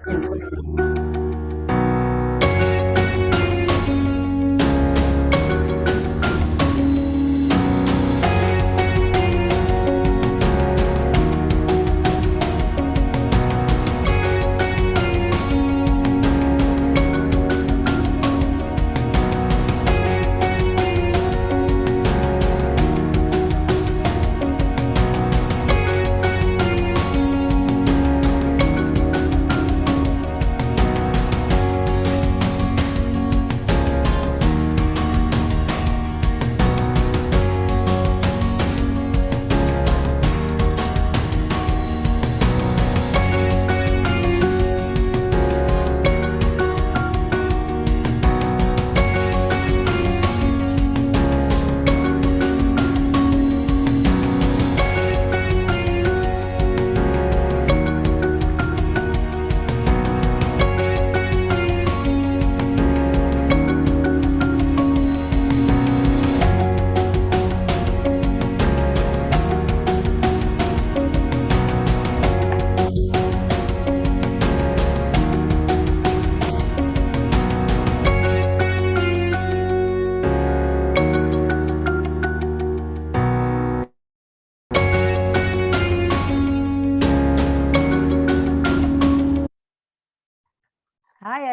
Hi,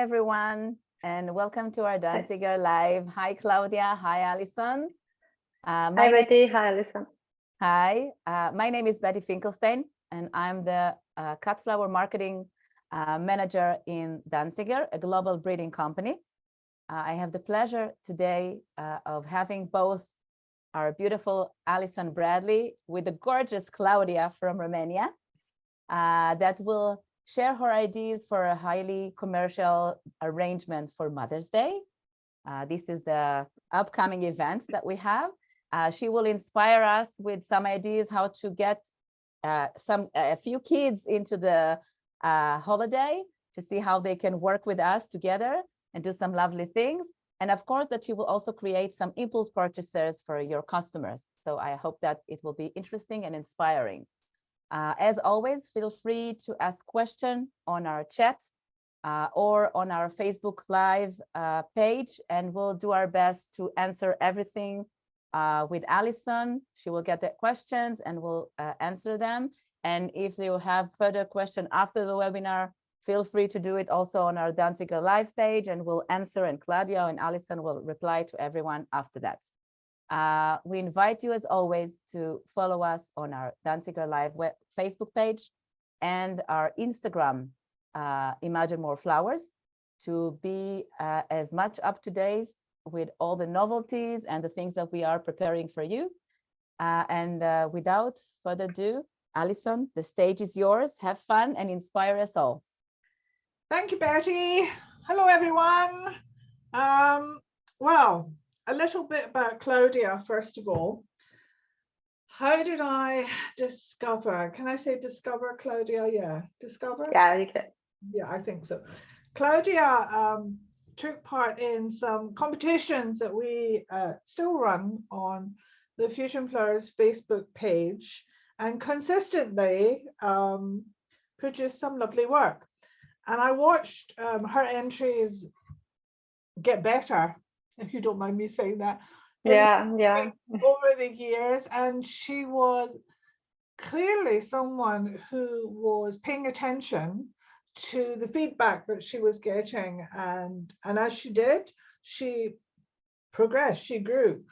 everyone, and welcome to our Danziger Live. Hi, Claudia. Hi, Alison. Hi, Betty. Hi, Alison. Hi, my name is Betty Finkelstein, and I'm the cut flower marketing manager in Danziger, a global breeding company. I have the pleasure today of having both our beautiful Alison Bradley with the gorgeous Claudia from Romania that will share her ideas for a highly commercial arrangement for Mother's Day. This is the upcoming event that we have. She will inspire us with some ideas how to get a few kids into the holiday to see how they can work with us together and do some lovely things. And of course, that you will also create some impulse purchases for your customers. So I hope that it will be interesting and inspiring. As always, feel free to ask questions on our chat or on our Facebook Live page, and we'll do our best to answer everything with Alison. She will get the questions and we'll answer them. And if you have further questions after the webinar, feel free to do it also on our Danziger Live page, and we'll answer, and Claudia and Alison will reply to everyone after that. We invite you, as always, to follow us on our Danziger Live Facebook page and our Instagram, Imagine More Flowers, to be as much up to date with all the novelties and the things that we are preparing for you. And without further ado, Alison, the stage is yours. Have fun and inspire us all. Thank you, Betty. Hello, everyone. Well, a little bit about Claudia, first of all. How did I discover? Can I say discover, Claudia? Yeah, discover? Yeah, you can. Yeah, I think so. Claudia took part in some competitions that we still run on the Fusion Flowers Facebook page, and consistently produced some lovely work. And I watched her entries get better, if you don't mind me saying that. Yeah. Over the years, and she was clearly someone who was paying attention to the feedback that she was getting, and as she did, she progressed, she grew.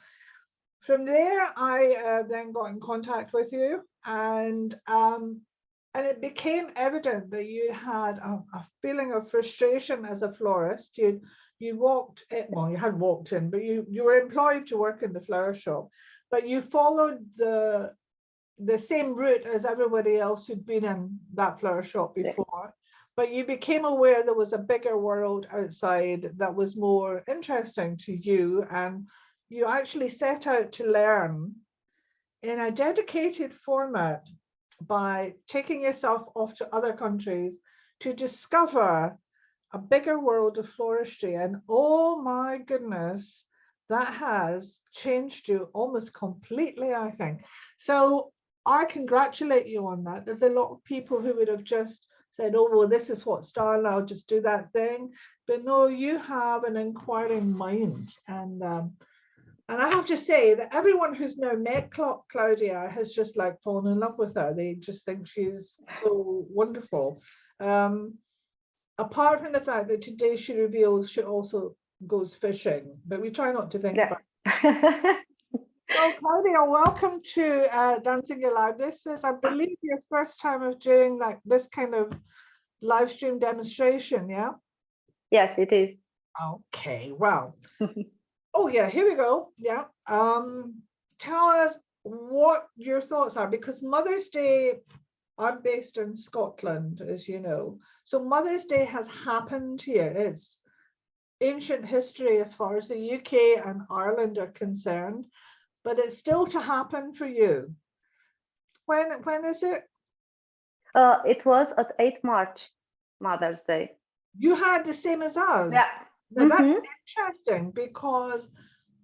From there, I then got in contact with you, and it became evident that you had a feeling of frustration as a florist. You walked in, well, you hadn't walked in, but you were employed to work in the flower shop, but you followed the same route as everybody else who'd been in that flower shop before. But you became aware there was a bigger world outside that was more interesting to you, and you actually set out to learn in a dedicated format by taking yourself off to other countries to discover a bigger world of floristry. And oh my goodness, that has changed you almost completely, I think. So I congratulate you on that. There's a lot of people who would have just said, oh, well, this is what style, I'll just do that thing. But no, you have an inquiring mind. And I have to say that everyone who's now met Claudia has just like fallen in love with her. They just think she's so wonderful. Apart from the fact that today she reveals she also goes fishing, but we try not to think about it. Well, Claudia, welcome to Danziger Live. This is, I believe, your first time of doing like this kind of live stream demonstration, yeah? Yes, it is. Okay, well. Oh yeah, here we go. Yeah. Tell us what your thoughts are, because Mother's Day, I'm based in Scotland, as you know. So Mother's Day has happened here. It's ancient history as far as the UK and Ireland are concerned, but it's still to happen for you. When is it? It was at 8 March, Mother's Day. You had the same as us. Yeah. Now that's interesting, because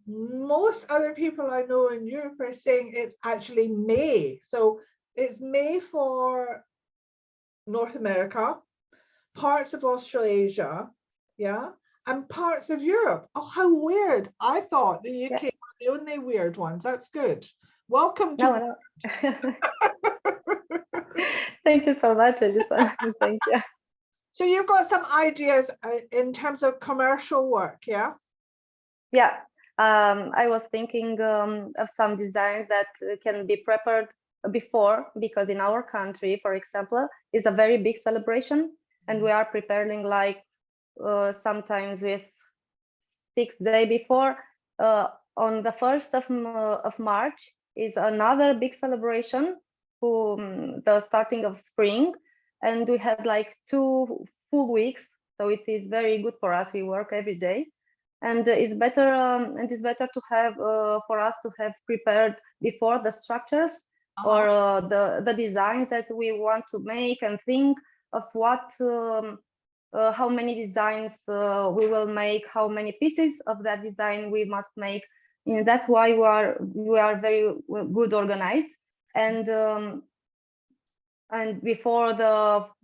most other people I know in Europe are saying it's actually May. So it's May for North America, parts of Australasia, yeah, and parts of Europe. Oh, how weird. I thought the UK were the only weird ones. That's good. Welcome to No. Thank you so much, Alison. Thank you. So you've got some ideas in terms of commercial work, yeah? Yeah, I was thinking of some designs that can be prepared before, because in our country, for example, is a very big celebration, and we are preparing like sometimes with 6 days before. On the 1st of March is another big celebration, the starting of spring, and we had like 2 full weeks, so it is very good for us. We work every day, and it's better to have for us to have prepared before the structures or the designs that we want to make, and think of what how many designs we will make, how many pieces of that design we must make. And that's why we are very good organized. And before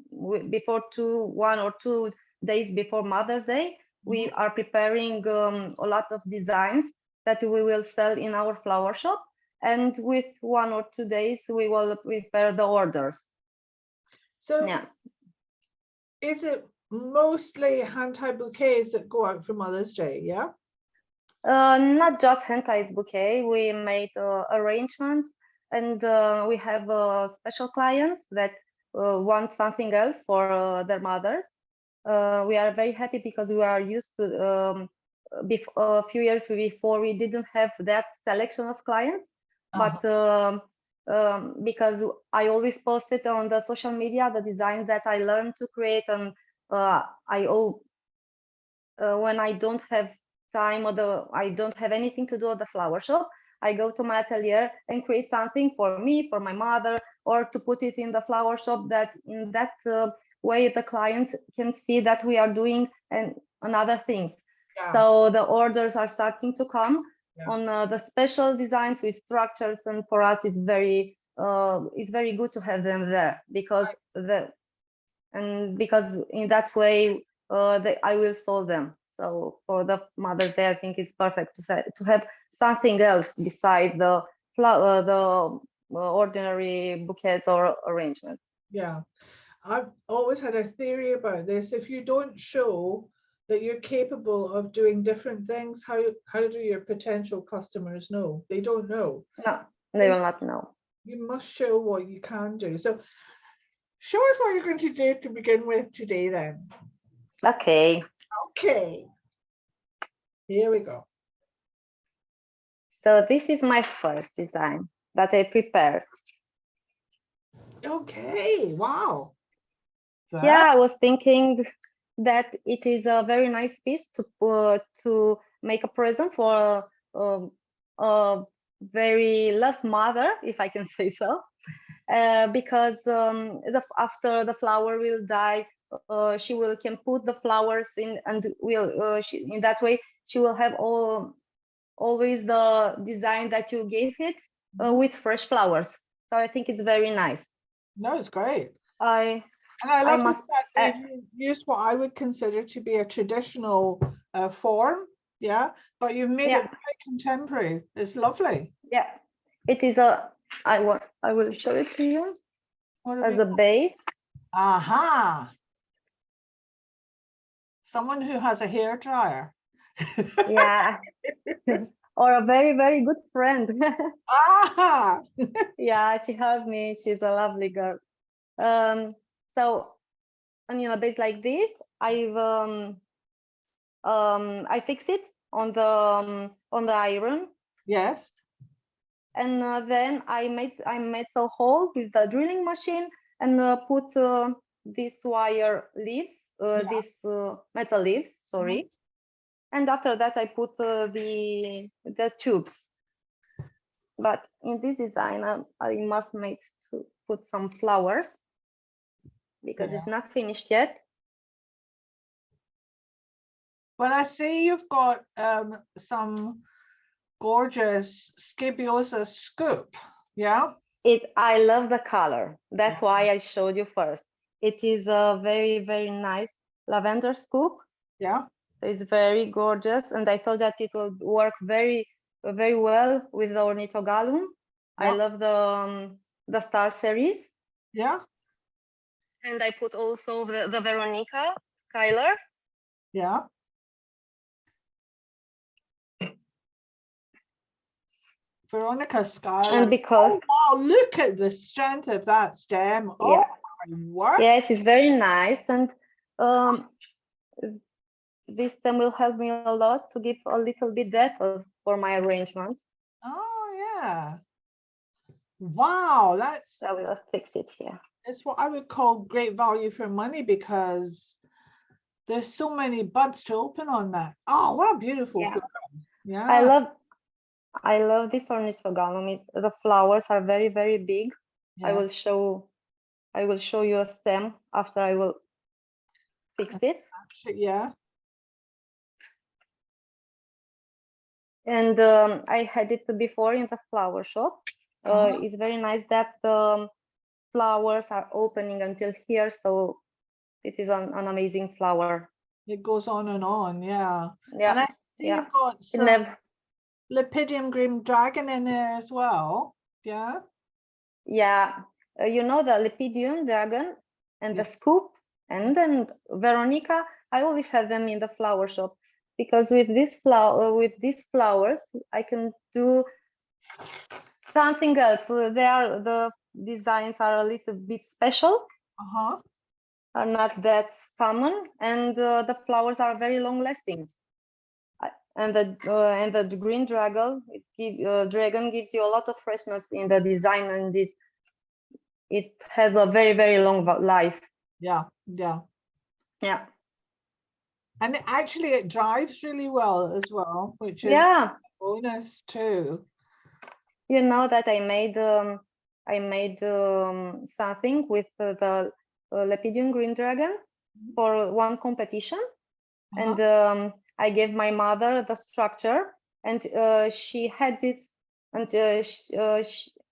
1 or 2 days before Mother's Day, we are preparing a lot of designs that we will sell in our flower shop. And with 1 or 2 days, we will prepare the orders. So yeah. Is it mostly hand-tied bouquets that go out for Mother's Day, yeah? Not just hand-tied bouquet. We made arrangements, and we have special clients that want something else for their mothers. We are very happy because we are used to a few years before we didn't have that selection of clients, but because I always posted on the social media the designs that I learned to create, and when I don't have time or I don't have anything to do at the flower shop, I go to my atelier and create something for me, for my mother, or to put it in the flower shop, that in that way the clients can see that we are doing and other things. Yeah. So the orders are starting to come on the special designs with structures, and for us it's very good to have them there, because because in that way I will solve them. So for the Mother's Day, I think it's perfect to have something else beside the ordinary bouquets or arrangements. Yeah, I've always had a theory about this. If you don't show that you're capable of doing different things, how do your potential customers know? They don't know. No, they will not know. You must show what you can do. So show us what you're going to do to begin with today then. Okay. Okay. Here we go. So this is my first design that I prepared. Okay, wow. Yeah, I was thinking that it is a very nice piece to make a present for a very loved mother, if I can say so, because after the flower will die, she can put the flowers in, and in that way she will have always the design that you gave it with fresh flowers. So I think it's very nice. No, it's great. I And I love the must fact that add, you used what I would consider to be a traditional form, yeah, but you've made yeah, it very contemporary. It's lovely. yeah. It is I will show it to you What have as you a base. Aha! Someone who has a hair dryer. Yeah. Or a very, very good friend. Ah! Yeah, she helped me. She's a lovely girl. So on a base like this, I fix it on the iron, Yes. and then I made a hole with the drilling machine and put this wire leaves, Yeah. these metal leaves, sorry. Mhm. And after that, I put the tubes. But in this design, I must make to put some flowers because Yeah. it's not finished yet. When I see you've got some gorgeous Scabiosa scoop, yeah? I love the color. That's why I showed you first. It is a very, very nice lavender scoop. Yeah. It's very gorgeous, and I thought that it will work very, very well with the Ornithogalum. I Yeah. love the star series, Yeah. and I put also the Veronica Skylar. Yeah. Veronica Schuyler. And because Oh wow, look at the strength of that stem. Oh yeah, my word. yeah, it is very nice, and this stem will help me a lot to give a little bit depth for my arrangements. Oh yeah. Wow, that's So I will fix it here. it's what I would call great value for money because there's so many buds to open on that. Oh, what a beautiful Yeah, flower. Yeah. I love this Ornithogalum. The flowers are very, very big. Yeah. I will show you a stem after I will fix it. Yeah. And I had it before in the flower shop. It's very nice that the flowers are opening until here, so it is an amazing flower. It goes on and on, yeah. Yeah, And I see yeah. you've got some Lepidium green dragon in there as well. Yeah. Yeah, you know the Lepidium dragon and the scoop, and then Veronica. I always have them in the flower shop because with these flowers, I can do something else. The designs are a little bit special, are not that common, and the flowers are very long lasting. And the green dragon, dragon gives you a lot of freshness in the design, and it has a very, very long life. Yeah, yeah. Yeah. And actually it drives really well as well, which is Yeah. a bonus too. You know that I made something with the Lepidium green dragon for one competition, and I gave my mother the structure, and she had it, and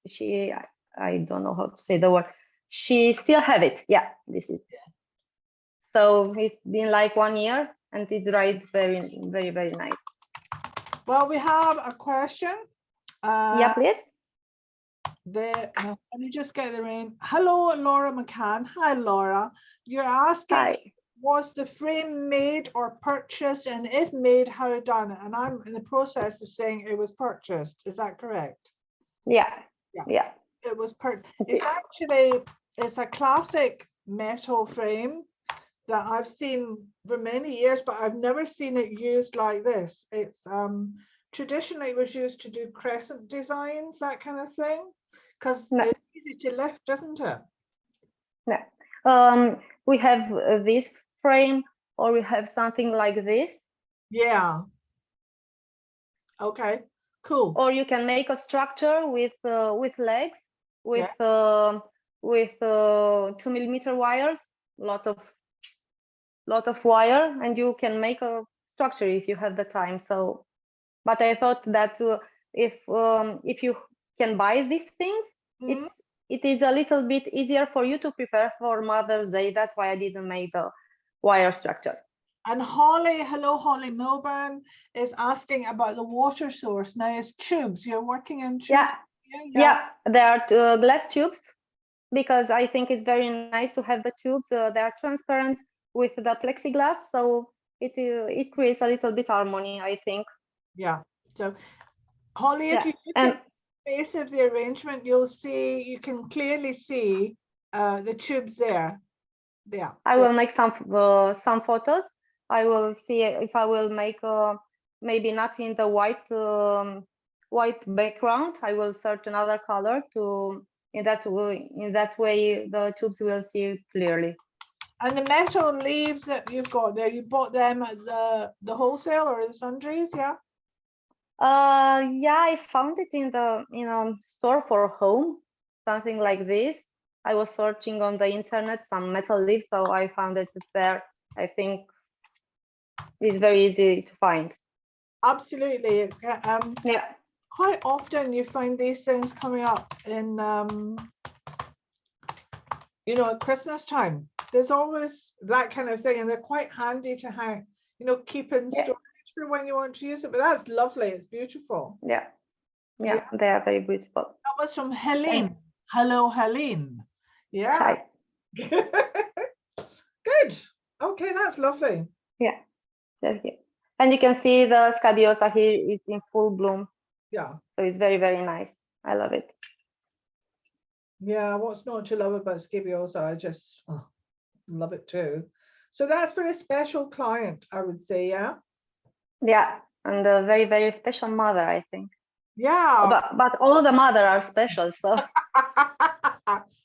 she I don't know how to say the word. She still have it. Yeah, this is. So it's been like 1 year, and it dried very, very, very nice. Well, we have a question. Yeah, please. Let me just get the name. Hello, Laura McCann. Hi, Laura. You're asking, Hi. Was the frame made or purchased? And if made, how done? And I'm in the process of saying it was purchased. Is that correct? Yeah. Yeah. Yeah. It was it's a classic metal frame that I've seen for many years, but I've never seen it used like this. It's traditionally it was used to do crescent designs, that kind of thing, because it's easy to lift, doesn't it? No. We have this frame, or we have something like this. Yeah. Okay. Cool. Or you can make a structure with legs, with 2mm wires, lot of wire, and you can make a structure if you have the time. So, but I thought that if you can buy these things, it is a little bit easier for you to prepare for Mother's Day. That's why I didn't make the wire structure. And Holly, hello, Holly Milburn is asking about the water source. Now it's tubes. You're working in tubes? Yeah, yeah, there are glass tubes, because I think it's very nice to have the tubes. They are transparent with the plexiglass, so it creates a little bit harmony, I think. Yeah. So Holly, if Yeah. you look at the base of the arrangement, you can clearly see the tubes there. Yeah. I will make some photos. I will see if I will make maybe not in the white background. I will search another color to in that way the tubes will see clearly. And the metal leaves that you've got there, you bought them at the wholesale or the sundries, yeah? Yeah, I found it in the store for home, something like this. I was searching on the internet some metal leaves, so I found it there. I think it's very easy to find. Absolutely. It's yeah. Quite often you find these things coming up in at Christmas time. There's always that kind of thing, and they're quite handy to hang, keep in storage for when you want to use it. But that's lovely. It's beautiful. Yeah, they are very beautiful. That was from Helene. Hello, Helene. Yeah. Hi. Good. Okay, that's lovely. Yeah, thank you. And you can see the scabiosa here is in full bloom. Yeah. So it's very, very nice. I love it. Yeah, what's not to love about scabiosa? I just love it too. So that's for a special client, I would say, yeah? Yeah, and a very, very special mother, I think. Yeah. But all the mother are special, so.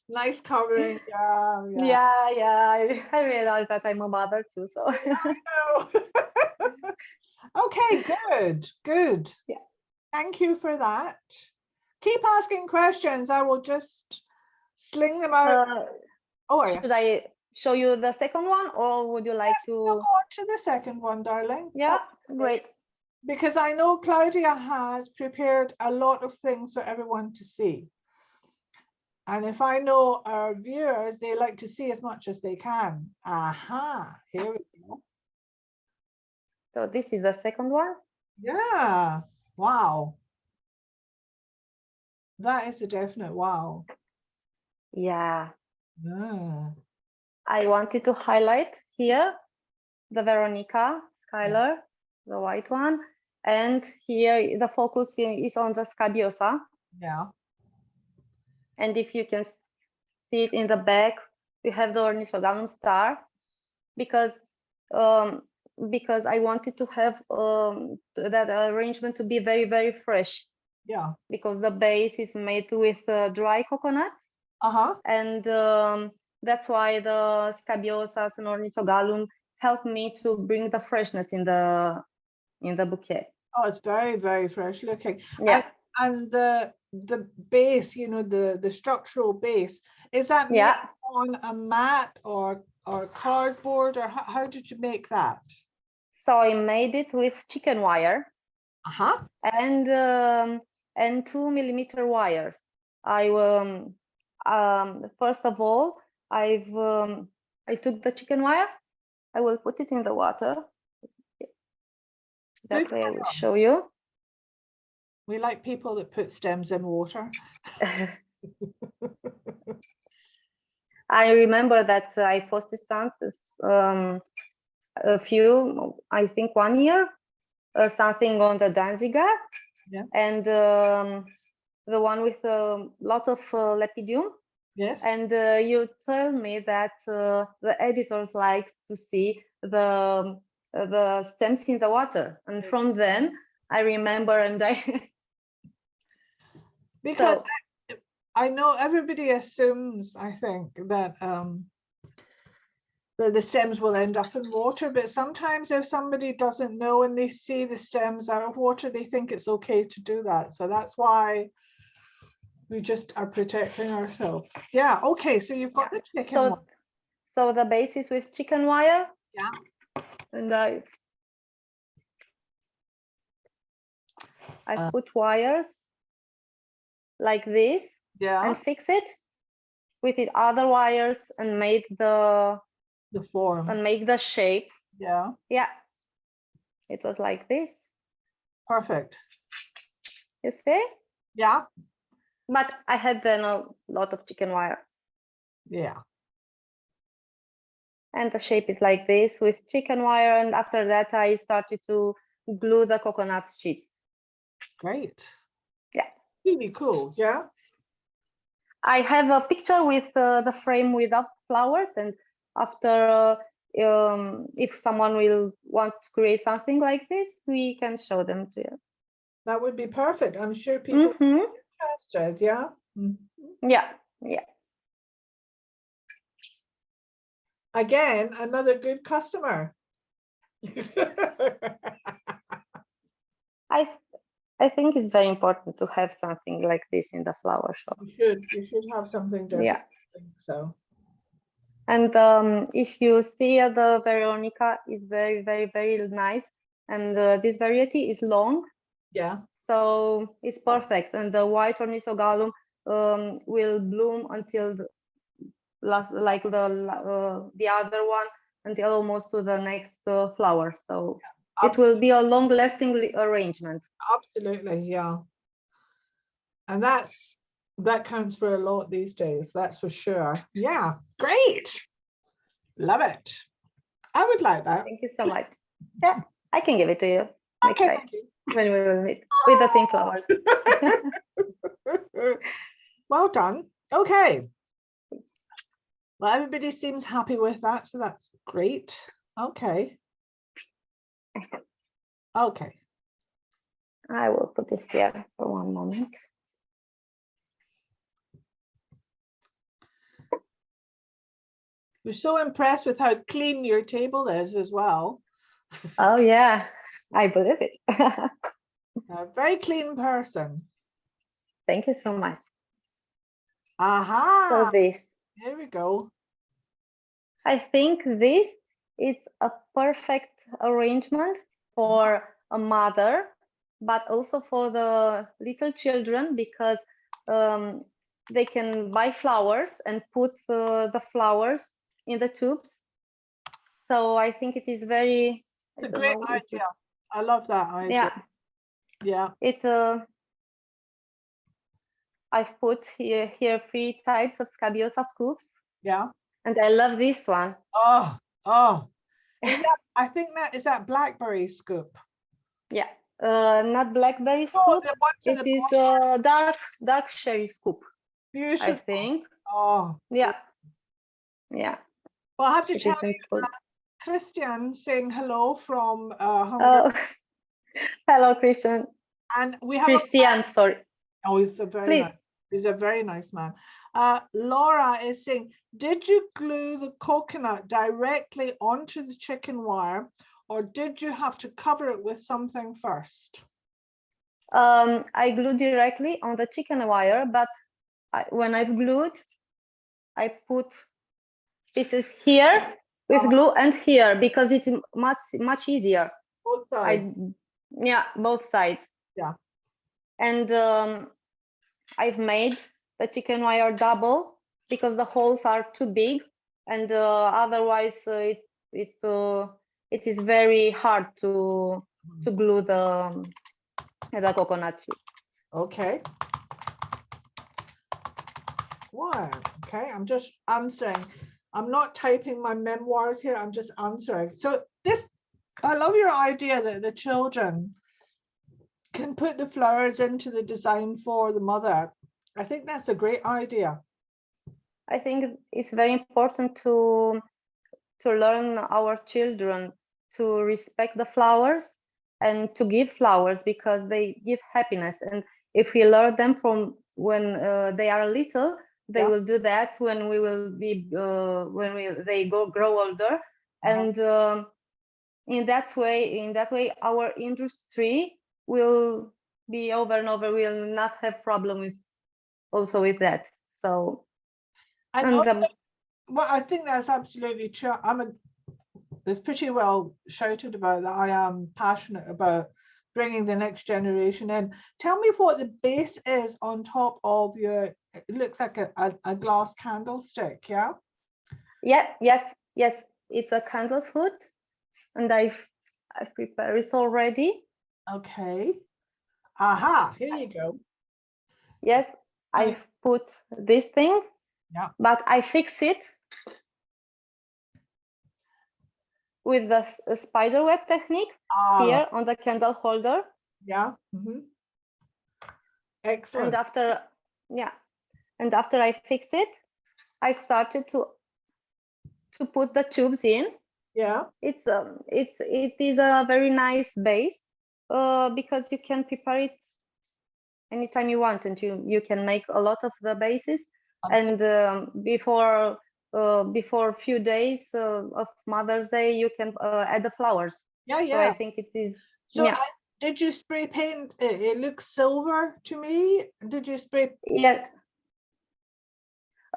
Nice covering. Yeah. Yeah. I realize that I'm a mother too, so. I know. Okay, good. Yeah. Thank you for that. Keep asking questions. I will just sling them out. Should I show you the second one, or would you like to go on to the second one, darling? Yeah, great. Because I know Claudia has prepared a lot of things for everyone to see. And if I know our viewers, they like to see as much as they can. Aha, here we go. So this is the second one. Yeah, wow. That is a definite wow. Yeah. Yeah. I wanted to highlight here the Veronica Skylar, the white one. And here the focus is on the scabiosa. Yeah. And if you can see it in the back, we have the ornithogalum star, because I wanted to have that arrangement to be very, very fresh. Yeah. Because the base is made with dry coconuts. And that's why the scabiosas and ornithogalum help me to bring the freshness in the bouquet. Oh, it's very, very fresh looking. Yeah. And the base, the structural base, is that made on a mat or cardboard, or how did you make that? So I made it with chicken wire. And 2mm wires. First of all, I took the chicken wire. I will put it in the water. That way I will show you. We like people that put stems in water. I remember that I posted a few, I think 1 year, something on the Danziger. Yeah. And the one with a lot of lepidium. Yes. And you tell me that the editors like to see the stems in the water, and from then I remember, and because I know everybody assumes, I think, that the stems will end up in water, but sometimes if somebody doesn't know and they see the stems out of water, they think it's okay to do that. So that's why we just are protecting ourselves. Yeah. Okay. So you've got the chicken one. So the base is with chicken wire. Yeah. And I put wires like this. Yeah. And fix it. with the other wires and made the form. and make the shape. Yeah. Yeah, it was like this. Perfect. You see? Yeah. But I had then a lot of chicken wire. Yeah. And the shape is like this with chicken wire. And after that, I started to glue the coconut sheets. Great. Yeah. Really cool. Yeah. I have a picture with the frame without flowers. And after, if someone will want to create something like this, we can show them to you. That would be perfect. I'm sure people are interested. Yeah. Yeah. Yeah. Again, another good customer. I think it's very important to have something like this in the flower shop. You should have something different. Yeah. I think so. And if you see the Veronica is very, very, very nice. And this variety is long. Yeah. So it's perfect. And the white ornithogalum will bloom until the last, like the other one, until almost to the next flower. So it will be a long-lasting arrangement. Absolutely, yeah. And that counts for a lot these days. That's for sure. Yeah, great. Love it. I would like that. Thank you so much. Yeah, I can give it to you. Okay, Next thank you. when we will meet with the same flowers. Well done. Okay. Well, everybody seems happy with that, so that's great. Okay. Okay. I will put this here for one moment. We're so impressed with how clean your table is as well. Oh yeah, I believe it. A very clean person. Thank you so much. Aha. So this, Here we go. I think this is a perfect arrangement for a mother, but also for the little children, because they can buy flowers and put the flowers in the tubes. So I think it is very. It's a great idea. I love that idea. Yeah. Yeah. It. I've put here 3 types of scabiosa scoops. Yeah. And I love this one. Oh. I think that is that blackberry scoop. Yeah. Not blackberry scoop. Oh, it is dark cherry scoop. Beautiful. I think. Oh. Yeah. Yeah. Well, I have to tell you, Christian saying hello from Hungary. Oh. Hello, Christian. And we have Christian, sorry. Oh, he's a very nice. He's a very nice man. Laura is saying, did you glue the coconut directly onto the chicken wire, or did you have to cover it with something first? I glued directly on the chicken wire, but when I've glued, I put pieces here with glue and here, because it's much easier. Both sides. Yeah, both sides. Yeah. And I've made the chicken wire double because the holes are too big, and otherwise it is very hard to glue the coconut sheet. Okay. Wow. Okay, I'm just answering. I'm not typing my memoirs here. I'm just answering. So I love your idea that the children can put the flowers into the design for the mother. I think that's a great idea. I think it's very important to learn our children to respect the flowers and to give flowers, because they give happiness. And if we learn them from when they are little, they will do that when we will be they grow older. And in that way our industry will be over and over. We'll not have problems also with that. So well, I think that's absolutely true. It's pretty well shouted about that I am passionate about bringing the next generation in. Tell me what the base is on top of your, it looks like a glass candlestick, yeah? Yeah, yes. It's a candle food, and I've prepared it already. Okay. Aha, here you go. Yes, I've put this thing, Yeah. but I fix it with the spider web technique here on the candle holder. Yeah. Excellent. And after I fix it, I started to put the tubes in. Yeah. It is a very nice base because you can prepare it anytime you want, and you can make a lot of the bases. Absolutely. And before a few days of Mother's Day, you can add the flowers. Yeah, yeah. So I think it is. So yeah. did you spray paint? It looks silver to me. Did you spray? Yeah.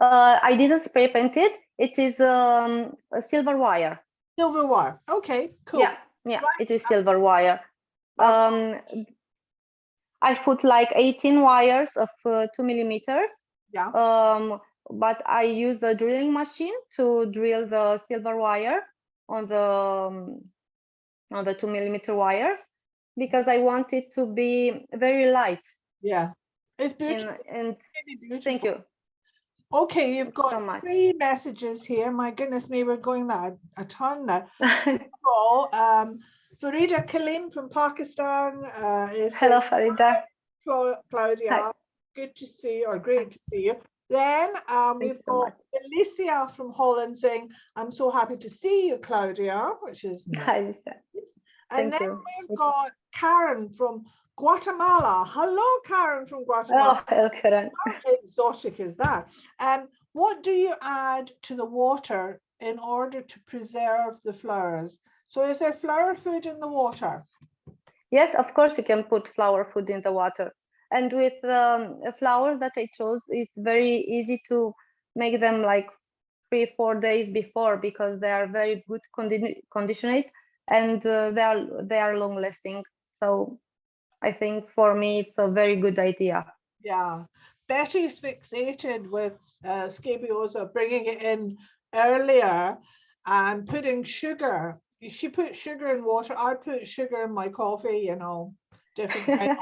I didn't spray paint it. It is a silver wire. Silver wire. Okay, cool. Yeah, right. It is silver wire. I put like 18 wires of 2 millimeters. Yeah. But I use the drilling machine to drill the silver wire on the 2 millimeter wires, because I want it to be very light. Yeah, it's beautiful. And really beautiful. Thank you. Okay, you've got so 3 messages here. My goodness me, we're going that a ton now. All, Farida Kaleem from Pakistan is hello, saying, Farida. Claudia. Hi. Good to see you, or great to see you. Then we've got Alicia from Holland saying, I'm so happy to see you, Claudia, which is nice. And then we've got Karen from Guatemala. Hello, Karen from Guatemala. Oh, hello, Karen. How exotic is that? What do you add to the water in order to preserve the flowers? So is there flower food in the water? Yes, of course you can put flower food in the water. And with flowers that I chose, it's very easy to make them like 3-4 days before, because they are very good conditioned, and they are long lasting. So I think for me it's a very good idea. Yeah, Betty's fixated with scabiosa, bringing it in earlier and putting sugar. She put sugar in water. I put sugar in my coffee. You know, different kind of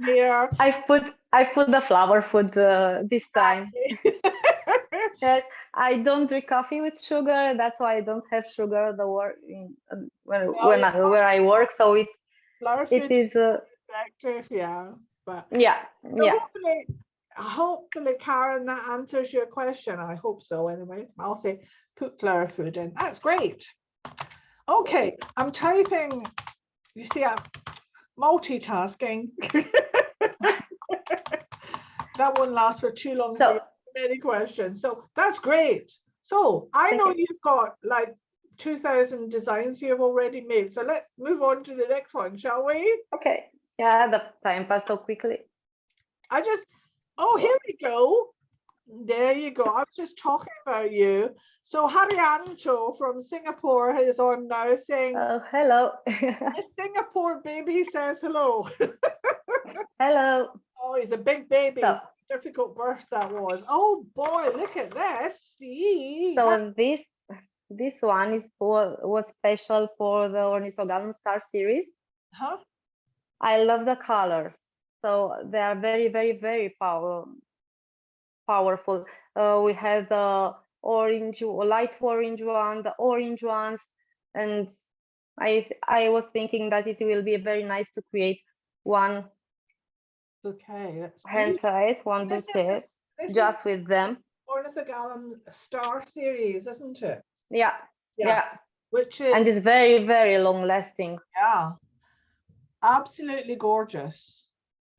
here. I put the flower food this time. Yes, I don't drink coffee with sugar. That's why I don't have sugar where I work. So it is effective, yeah. But yeah. Hopefully, Karen, that answers your question. I hope so. Anyway, I'll say put flower food in. That's great. Okay, I'm typing. You see, I'm multitasking. That won't last for too long. So many questions. So that's great. So I know you've got like 2,000 designs you've already made. So let's move on to the next one, shall we? Okay. Yeah, the time passed so quickly. Here we go. There you go. I was just talking about you. So Haryanto from Singapore is on now saying, hello. The Singapore baby says hello. Hello. Oh, he's a big baby. So, difficult birth that was. Oh boy, look at this. See. So this one was special for the Ornithogalum Star series. Huh? I love the color. So they are very, very, very powerful. We have the orange, light orange one, the orange ones, and I was thinking that it will be very nice to create one bouquet. Hand tied, one bouquet, just with them. Ornithogalum Star series, isn't it? Yeah. Which is, and it's very, very long lasting. Yeah. Absolutely gorgeous.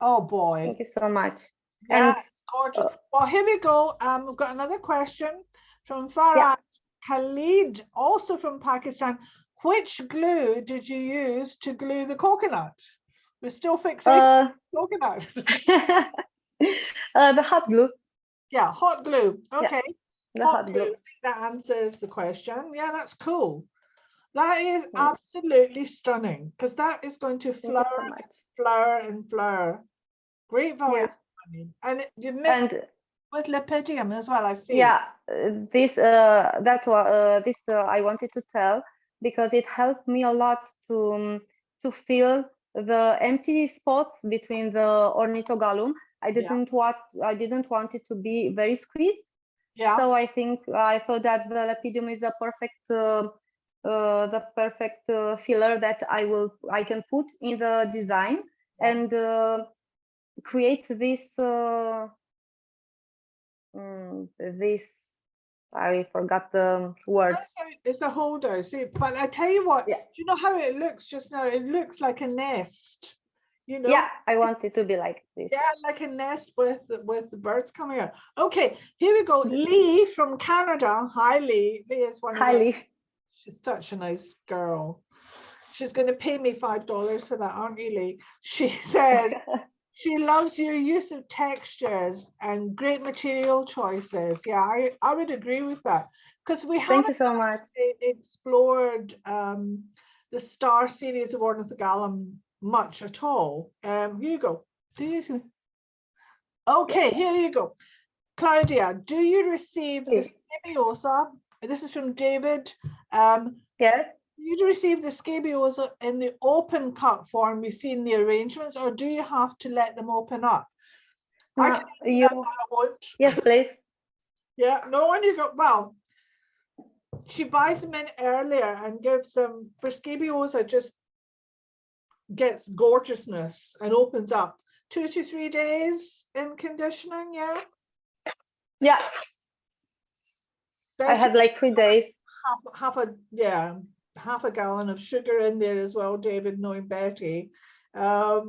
Oh boy. Thank you so much. Yeah, it's gorgeous. Well, here we go. We've got another question from Farah Khalid, also from Pakistan. Which glue did you use to glue the coconut? We're still fixated coconut. The hot glue. Yeah, hot glue. Okay. Yeah, the hot glue. I think that answers the question. Yeah, that's cool. That is absolutely stunning, because that is going to Thank you flower so and much. flower and flower. Great value Yeah. for money. And you mixed And with lipidium as well, I see. yeah, this I wanted to tell, because it helped me a lot to fill the empty spots between the ornithogalum. I didn't want it to be very squeezed. Yeah. So I thought that the lepidium is the perfect filler that I can put in the design and create this this, I forgot the word. It's a holder. See, but I tell you what, Yeah. do you know how it looks just now? It looks like a nest, you know? Yeah, I want it to be like this. Yeah, like a nest with the birds coming out. Okay, here we go. Lee from Canada. Hi, Lee. Lee is one of our, Highly. she's such a nice girl. She's going to pay me $5 for that, aren't you, Lee? She says she loves your use of textures and great material choices. Yeah, I would agree with that, because we Thank you haven't so much. explored the star series of Ornithogalum much at all. Here you go. Okay, here you go. Claudia, do you receive the Please. scabiosa? This is from David. Yes. Do you receive the scabiosa in the open cut form we see in the arrangements, or do you have to let them open up? I No, can answer that, but I won't. yes, please. Yeah, no one you got. Well, she buys them in earlier and gives them, for scabiosa, just gets gorgeousness and opens up 2 to 3 days in conditioning. Yeah. Yeah, I had like 3 days. half a gallon of sugar in there as well, David, knowing Betty. I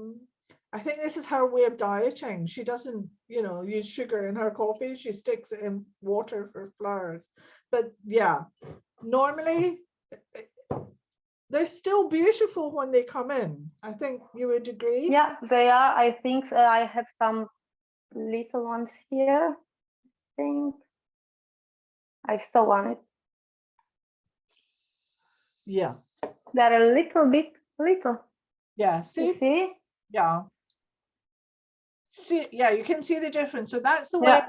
think this is her way of dieting. She doesn't, use sugar in her coffee. She sticks it in water for flowers. But yeah, normally they're still beautiful when they come in. I think you would agree. Yeah, they are. I think I have some little ones here. I think I saw one. Yeah. They're a little. Yeah. You See? see? Yeah. See, yeah, you can see the difference. So that's the way.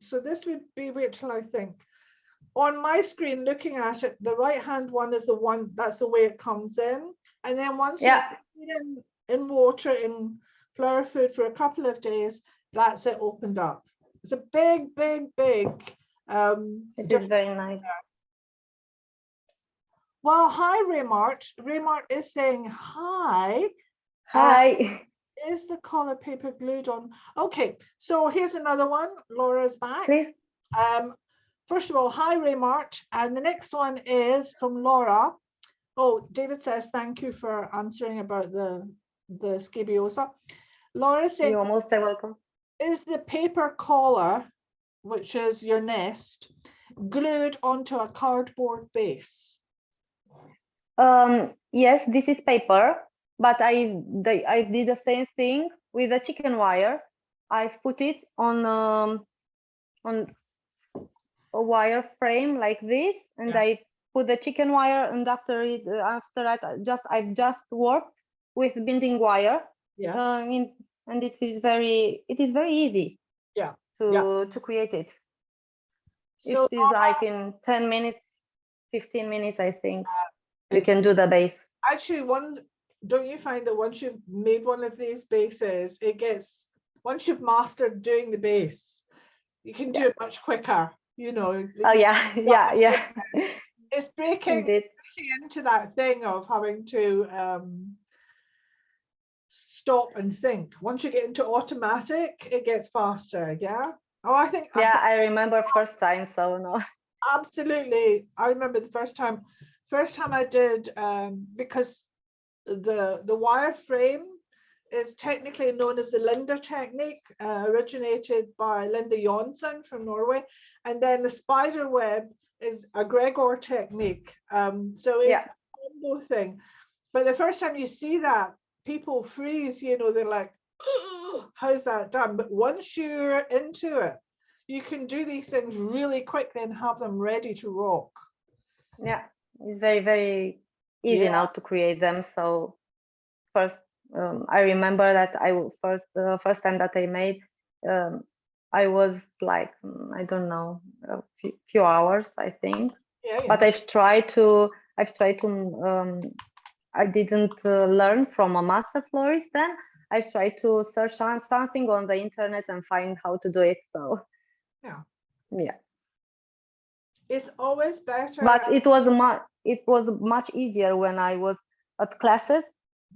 So this would be, wait till I think. On my screen, looking at it, the right-hand one is the one, that's the way it comes in. And then once it's in water, in flower food for a couple of days, that's it opened up. It's a big. It is very nice. Well, hi, Raymart. Raymart is saying hi. Hi. Is the collar paper glued on? Okay, so here's another one. Laura's back. Please. First of all, hi, Raymart. And the next one is from Laura. Oh, David says, thank you for answering about the scabiosa. Laura saying, You're most welcome. Is the paper collar, which is your nest, glued onto a cardboard base? Yes, this is paper, but I did the same thing with a chicken wire. I've put it on a wire frame like this, and I put the chicken wire, and after that I just worked with binding wire. Yeah. And it is very easy. Yeah. To create it. So it is like in 10 minutes, 15 minutes, I think. You can do the base. Actually, don't you find that once you've made one of these bases, once you've mastered doing the base, you can do it much quicker, Oh yeah. It's breaking into that thing of having to stop and think. Once you get into automatic, it gets faster. Yeah. Oh, I think. Yeah, I remember first time, so no. Absolutely, I remember the first time I did, because the wire frame is technically known as the Linda technique, originated by Linda Jonsson from Norway, and then the spider web is a Gregor technique. So it's a combo thing. But the first time you see that, people freeze. They're like, oh, how's that done? But once you're into it, you can do these things really quickly and have them ready to rock. Yeah. it's very, very easy now to create them. So first, I remember that first time that I made, I was like, I don't know, a few hours, I think. But I've tried to, I didn't learn from a master florist then. I tried to search on something on the internet and find how to do it. So yeah. It's always better. But it was much easier when I was at classes,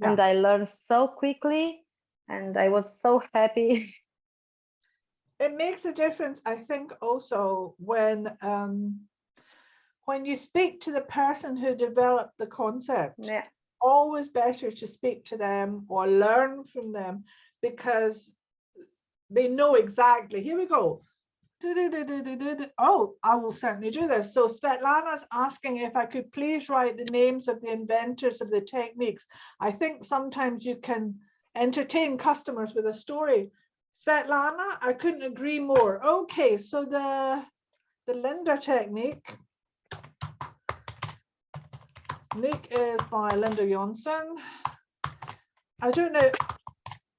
and I learned so quickly, and I was so happy. It makes a difference, I think, also when you speak to the person who developed the concept. Yeah. Always better to speak to them or learn from them, because they know exactly. Here we go. Oh, I will certainly do this. So Svetlana's asking if I could please write the names of the inventors of the techniques. I think sometimes you can entertain customers with a story. Svetlana, I couldn't agree more. Okay, so the Linda technique is by Linda Jonsson. I don't know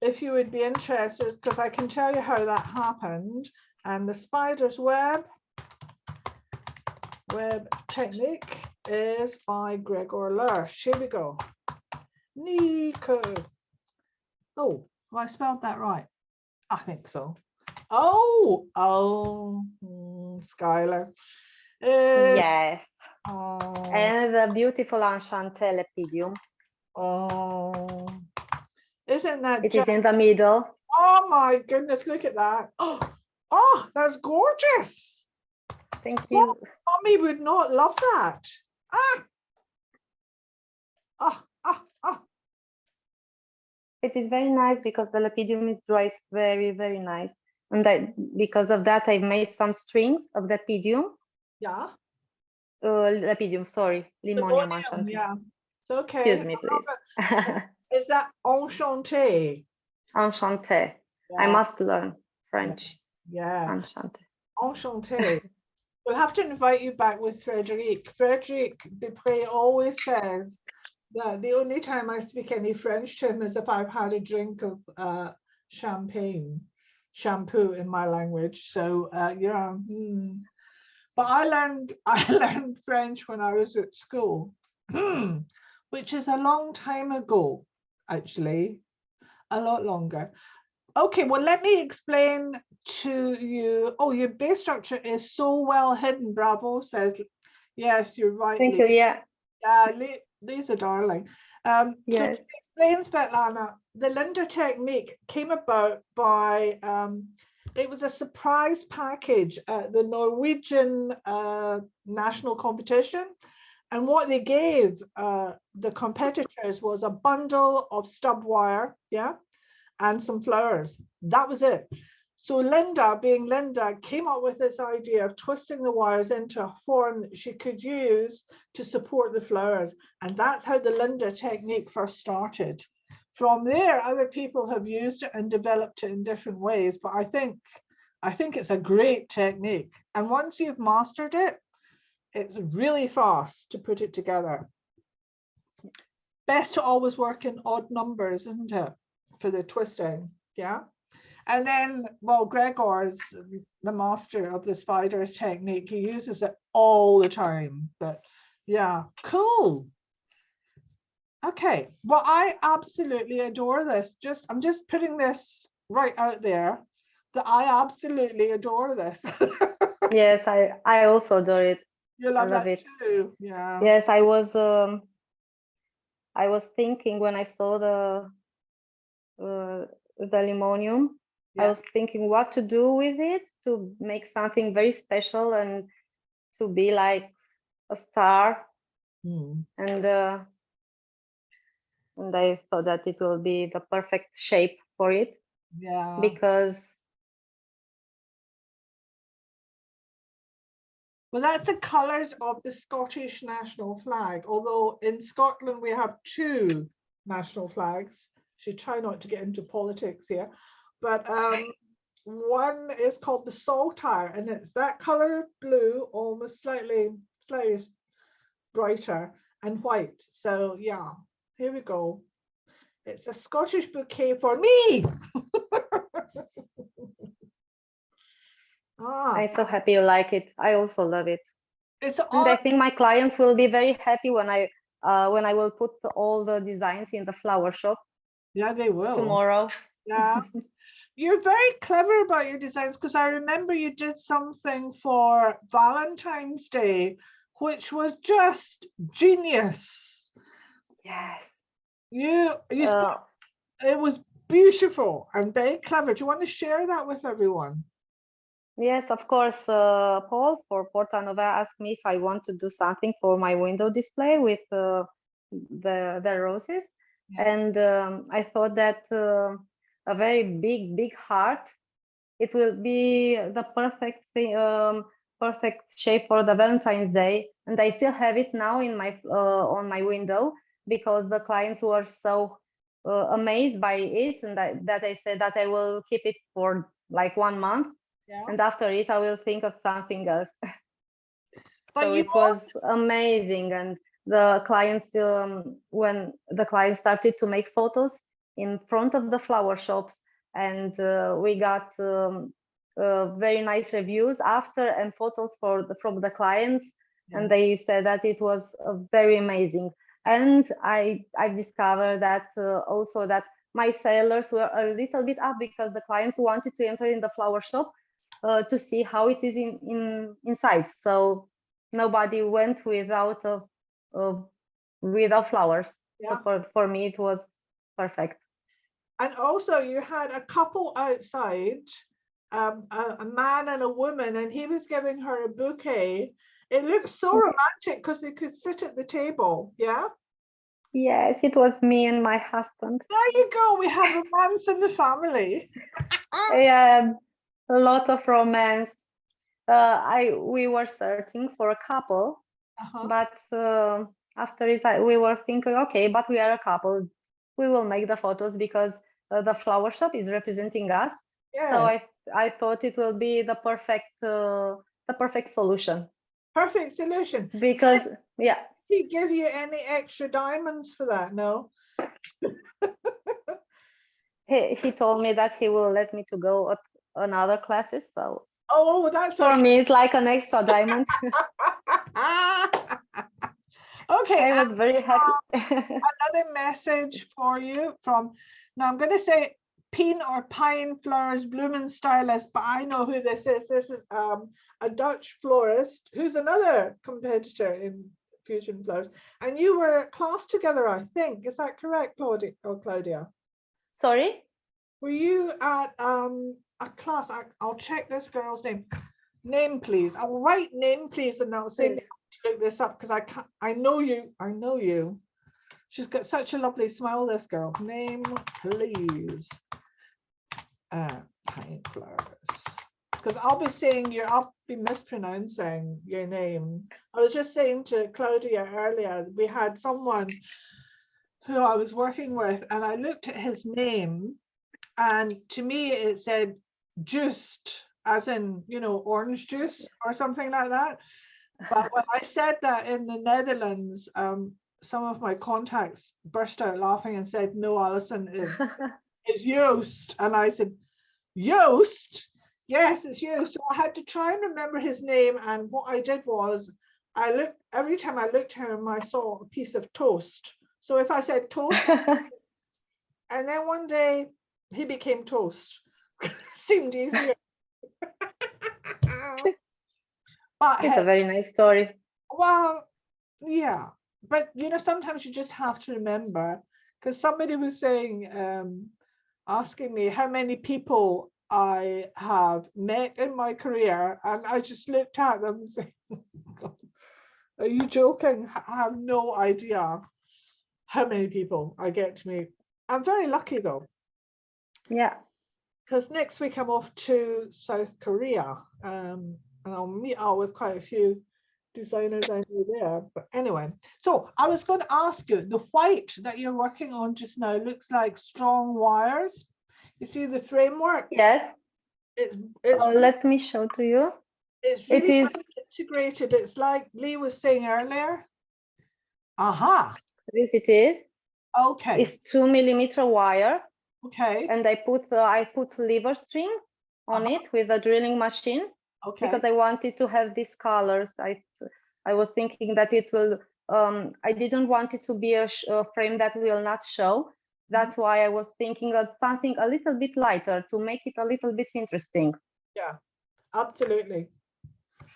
if you would be interested, because I can tell you how that happened. And the spider's web technique is by Gregor Lersch. Here we go. Nico. Oh, have I spelled that right? I think so. Oh, Skylar. Yes. Oh. And the beautiful Enchanté lepidium. Oh, isn't that it is in the middle. Oh my goodness, look at that. Oh, that's gorgeous. Thank you. Mommy would not love that. It is very nice because the lepidium is dry. It's very, very nice. And because of that, I've made some strings of the lepidium. Yeah. Lepidium, sorry. Limonium enchanté. Yeah. It's okay. Excuse me, please. Is that enchanté? Enchanté. Yeah. I must learn French. Yeah. Enchanté. Enchanté. We'll have to invite you back with Frederic. Frederic Dupré always says that the only time I speak any French to him is if I've had a drink of shampoo in my language. So yeah. But I learned French when I was at school, which is a long time ago, actually, a lot longer. Okay, well, let me explain to you. Oh, your base structure is so well hidden. Bravo says, yes, you're right. Thank you. Yeah. Yeah, Lisa, darling. Yes. So to explain, Svetlana, the Linda technique came about by, it was a surprise package at the Norwegian national competition. And what they gave the competitors was a bundle of stub wire, and some flowers. That was it. So Linda, being Linda, came up with this idea of twisting the wires into a form that she could use to support the flowers. And that's how the Linda technique first started. From there, other people have used it and developed it in different ways. But I think it's a great technique. And once you've mastered it, it's really fast to put it together. Best to always work in odd numbers, isn't it? For the twisting, yeah. And then, well, Gregor's the master of the spiders technique. He uses it all the time. But yeah, cool. Okay, well, I absolutely adore this. I'm just putting this right out there that I absolutely adore this. Yes, I also adore it. You love it too. Yeah. Yes, I was thinking when I saw the limonium, I was thinking what to do with it to make something very special and to be like a star. And I thought that it will be the perfect shape for it. Yeah. Because well, that's the colours of the Scottish national flag. Although in Scotland we have two national flags. Should try not to get into politics here, but one is called the saltire, and it's that colour blue, almost slightly brighter and white. So yeah, here we go. It's a Scottish bouquet for me. I'm so happy you like it. I also love it. It's And I think my clients will be very happy when I will put all the designs in the flower shop. Yeah, they will. Tomorrow. Yeah. You're very clever about your designs, because I remember you did something for Valentine's Day, which was just genius. Yes. It was beautiful and very clever. Do you want to share that with everyone? Yes, of course. Paul for Porta Nova asked me if I want to do something for my window display with the roses, and I thought that a very big heart, it will be the perfect thing, perfect shape for the Valentine's Day. And I still have it now in my on my window, because the clients were so amazed by it, and that I said that I will keep it for like 1 month. Yeah. And after it, I will think of something else. But so it was amazing. And the clients, when the clients started to make photos in front of the flower shops, and we got very nice reviews after, and photos from the clients, and they said that it was very amazing. And I discovered that also that my sellers were a little bit up, because the clients wanted to enter in the flower shop to see how it is inside. So nobody went without flowers. Yeah. So for me, it was perfect. And also, you had a couple outside, a man and a woman, and he was giving her a bouquet. It looked so romantic because they could sit at the table. Yeah. Yes, it was me and my husband. There you go. We have romance in the family. Yeah, a lot of romance. We were searching for a couple, but after it, we were thinking, okay, but we are a couple. We will make the photos, because the flower shop is representing us. Yeah. So I thought it will be the perfect solution. Perfect solution. Because yeah. Did he give you any extra diamonds for that? No. He told me that he will let me to go at another classes. So that's for me, it's like an extra diamond. Okay. I was very happy. Another message for you from, now I'm going to say Peen or Pine Flowers Blumenstylist, but I know who this is. This is a Dutch florist who's another competitor in Fusion Flowers. And you were at class together, I think. Is that correct, Claudia? Or Claudia? Sorry? Were you at a class? I'll check this girl's name. Name, please. I'll write name, please, and I'll say, look this up, because I know you. I know you. She's got such a lovely smile, this girl. Name, please. Pine Flowers. Because I'll be mispronouncing your name. I was just saying to Claudia earlier, we had someone who I was working with, and I looked at his name, and to me it said juiced, as in, orange juice or something like that. But when I said that in the Netherlands, some of my contacts burst out laughing and said, no, Alison, is Joost. And I said, Joost? Yes, it's Joost. So I had to try and remember his name. And what I did was, every time I looked at him, I saw a piece of toast. So if I said toast, and then one day he became toast. Seemed easier. But it's a very nice story. Well, yeah. But sometimes you just have to remember, because somebody was saying, asking me how many people I have met in my career, and I just looked at them and said, are you joking? I have no idea how many people I get to meet. I'm very lucky though. Yeah. Because next week I'm off to South Korea, and I'll meet up with quite a few designers I know there. But anyway, so I was going to ask you, the white that you're working on just now looks like strong wires. You see the framework? Yes. It's let me show to you. It's really integrated. It's like Lee was saying earlier. Aha. This it is. Okay. It's 2mm wire, Okay. and I put lever string on it with a drilling machine Okay. because I wanted to have these colors. I was thinking that it will. I didn't want it to be a frame that will not show. That's why I was thinking of something a little bit lighter to make it a little bit interesting. Yeah, absolutely.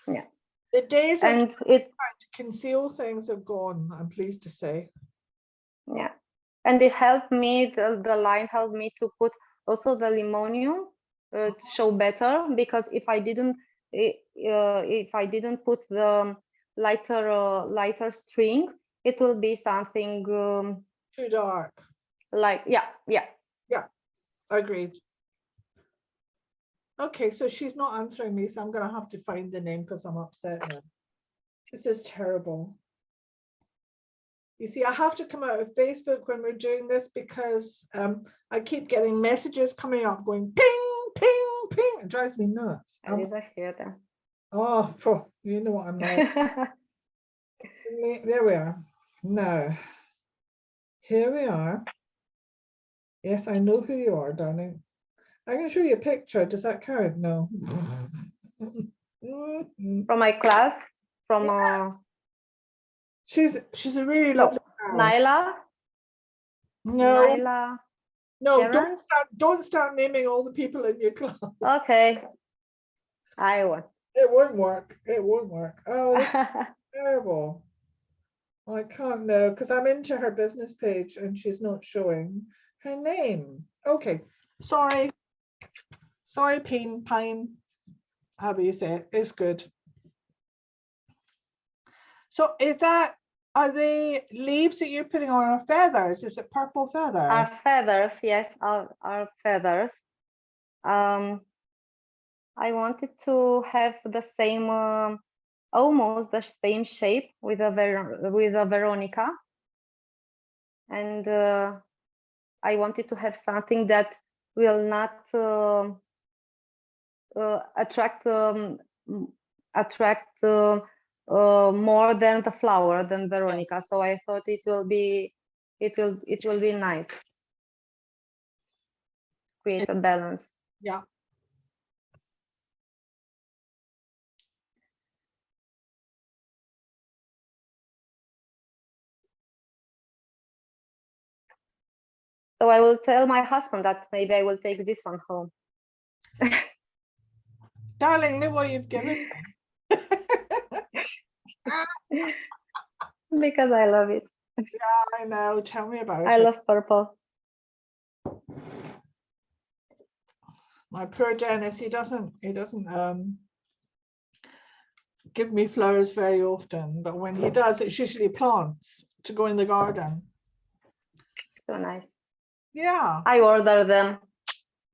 Yeah. The days of And trying to conceal things have gone, I'm pleased to say. yeah, and it helped me, the line helped me to put also the limonium to show better, because if I didn't put the lighter string, it will be something Too dark. like, yeah. Agreed. Okay, so she's not answering me, so I'm going to have to find the name because I'm upset now. This is terrible. You see, I have to come out of Facebook when we're doing this because I keep getting messages coming up going ping, ping, ping. It drives me nuts. Oh, you know what I'm like. There we are. Now, here we are. Yes, I know who you are, darling. I can show you a picture. Does that count? No. From my class, from she's a really lovely girl. Nyla. No, Nyla. no, Karen? don't start naming all the people in your class. Okay, I won't. It won't work. It won't work. Oh, this is terrible. I can't know because I'm into her business page and she's not showing her name. Okay, sorry, Pine. However you say it, it's good. So are they leaves that you're putting on, or feathers? Is it purple feathers? Our feathers, yes, our feathers. I wanted to have the same, almost the same shape with a Veronica, and I wanted to have something that will not attract more than the flower, than Veronica. So I thought it will be nice. Create a balance. Yeah. So I will tell my husband that maybe I will take this one home. Darling, look what you've given me. Because I love it. Yeah, I know. Tell me about it. I love purple. My poor Dennis, he doesn't give me flowers very often, but when he does, it's usually plants to go in the garden. So nice. Yeah. I order them,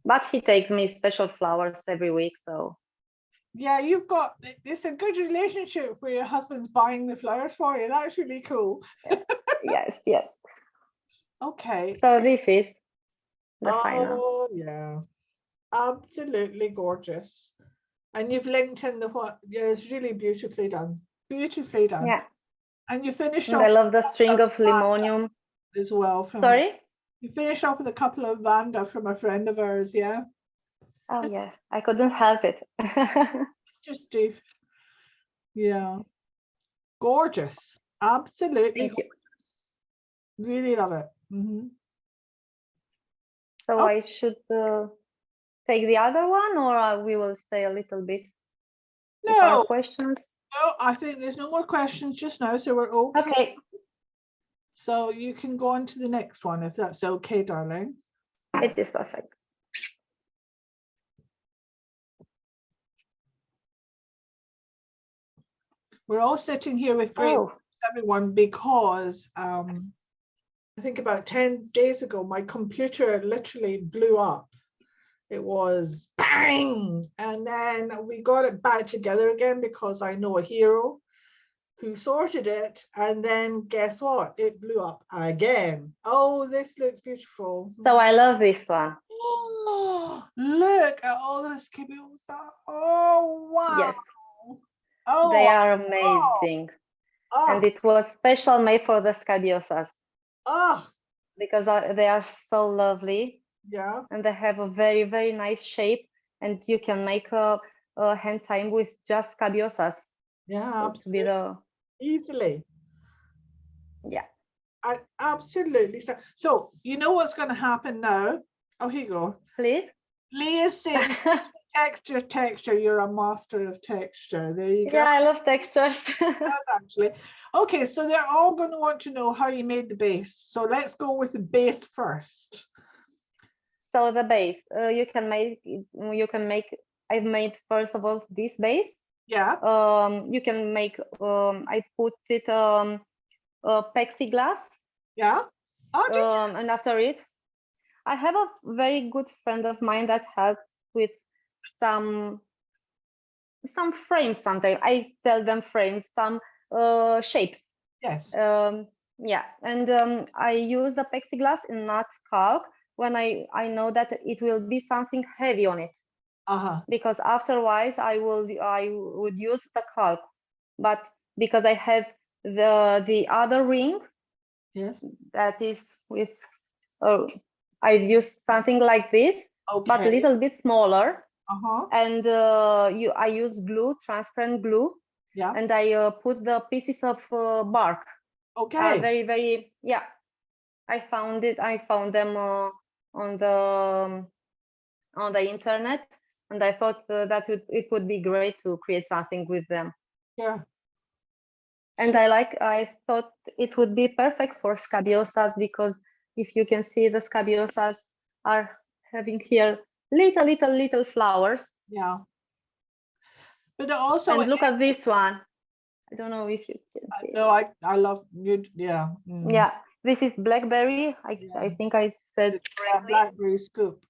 but he takes me special flowers every week, so. Yeah, it's a good relationship where your husband's buying the flowers for you. That's really cool. Yes. Okay. So this is the final. Oh, yeah. Absolutely gorgeous. And you've linked in it's really beautifully done. Beautifully done. Yeah. And you finished And off. I love the string of limonium as well. Sorry? You finished off with a couple of Vanda from a friend of ours, yeah? Oh, yeah. I couldn't help it. Mr. Steve. Yeah. Gorgeous. Absolutely Thank you. gorgeous. Really love it. Mm-hmm. So I should take the other one, or we will stay a little bit? No. Questions? No, I think there's no more questions just now, so we're okay. Okay. So you can go on to the next one if that's okay, darling. It is perfect. We're all sitting here with great everyone because I think about 10 days ago, my computer literally blew up. It was bang, and then we got it back together again because I know a hero who sorted it, and then guess what? It blew up again. Oh, this looks beautiful. So I love this one. Oh, look at all those caboose. Oh, wow. Yes. Oh, they are amazing. and Oh, it was special made for the scabiosas oh, because they are so lovely yeah, and they have a very, very nice shape, and you can make a hand time with just scabiosas. yeah, So to be absolutely. the Easily. yeah. Absolutely. So you know what's going to happen now? Oh, here you go. Please. Leah's saying texture. You're a master of texture. There you go. Yeah, I love textures. That's actually. Okay, so they're all going to want to know how you made the base. So let's go with the base first. So the base, you can make. I've made first of all this base. Yeah. You can make. I put it plexiglass. Yeah. Oh, did you? And after it, I have a very good friend of mine that helps with some frames. Sometimes I tell them frames, some shapes. Yes. Yeah, and I use the plexiglass and not caulk when I know that it will be something heavy on it. Uh-huh. Because afterwards I would use the caulk, but because I have the other ring Yes. that is with I used something like this, but a Okay. little bit smaller, Uh-huh. and I use glue, transparent glue, Yeah. and I put the pieces of bark. Are Okay. very, very, yeah. I found them on the internet, and I thought that it would be great to create something with them. Yeah. And I thought it would be perfect for scabiosas, because if you can see, the scabiosas are having here little flowers. Yeah. But also, And look at this one. I don't know if you can see no, it. I love you. Yeah. Mm. Yeah, this is blackberry. Yeah. I think I said It's a correctly. blackberry scoop.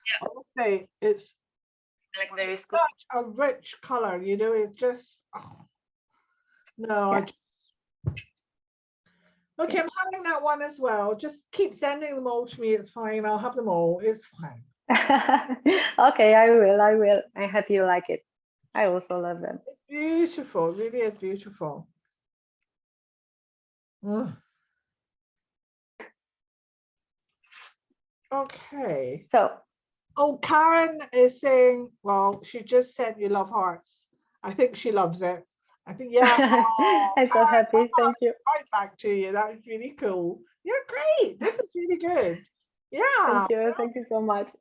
Yeah. I must say it's Blackberry scoop. such a rich color, you know, it's just no, I Yeah. just okay, I'm having that one as well. Just keep sending them all to me, it's fine. I'll have them all, it's fine. Okay, I will. I'm happy you like it. I also love them. It's beautiful, it really is beautiful. Mm. Okay. So Oh, Karen is saying, well, she just sent you love hearts. I think she loves it. I think, yeah. Oh, I'm so Karen, happy. love Thank hearts you. right back to you. That was really cool. Yeah, great. This is really good. Yeah. Thank you. Thank you so much.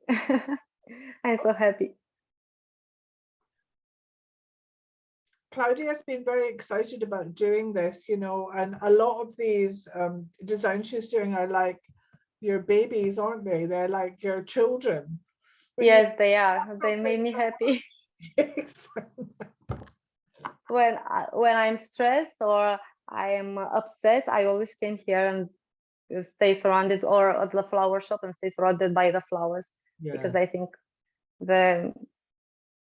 I'm so happy. Claudia's been very excited about doing this, you know, and a lot of these designs she's doing are like your babies, aren't they? They're like your children. When you Yes, they are. have They made something me so happy. Yes. When I'm stressed or I am upset, I always came here and stay surrounded, or at the flower shop and stay surrounded by the flowers, Yeah, because I think they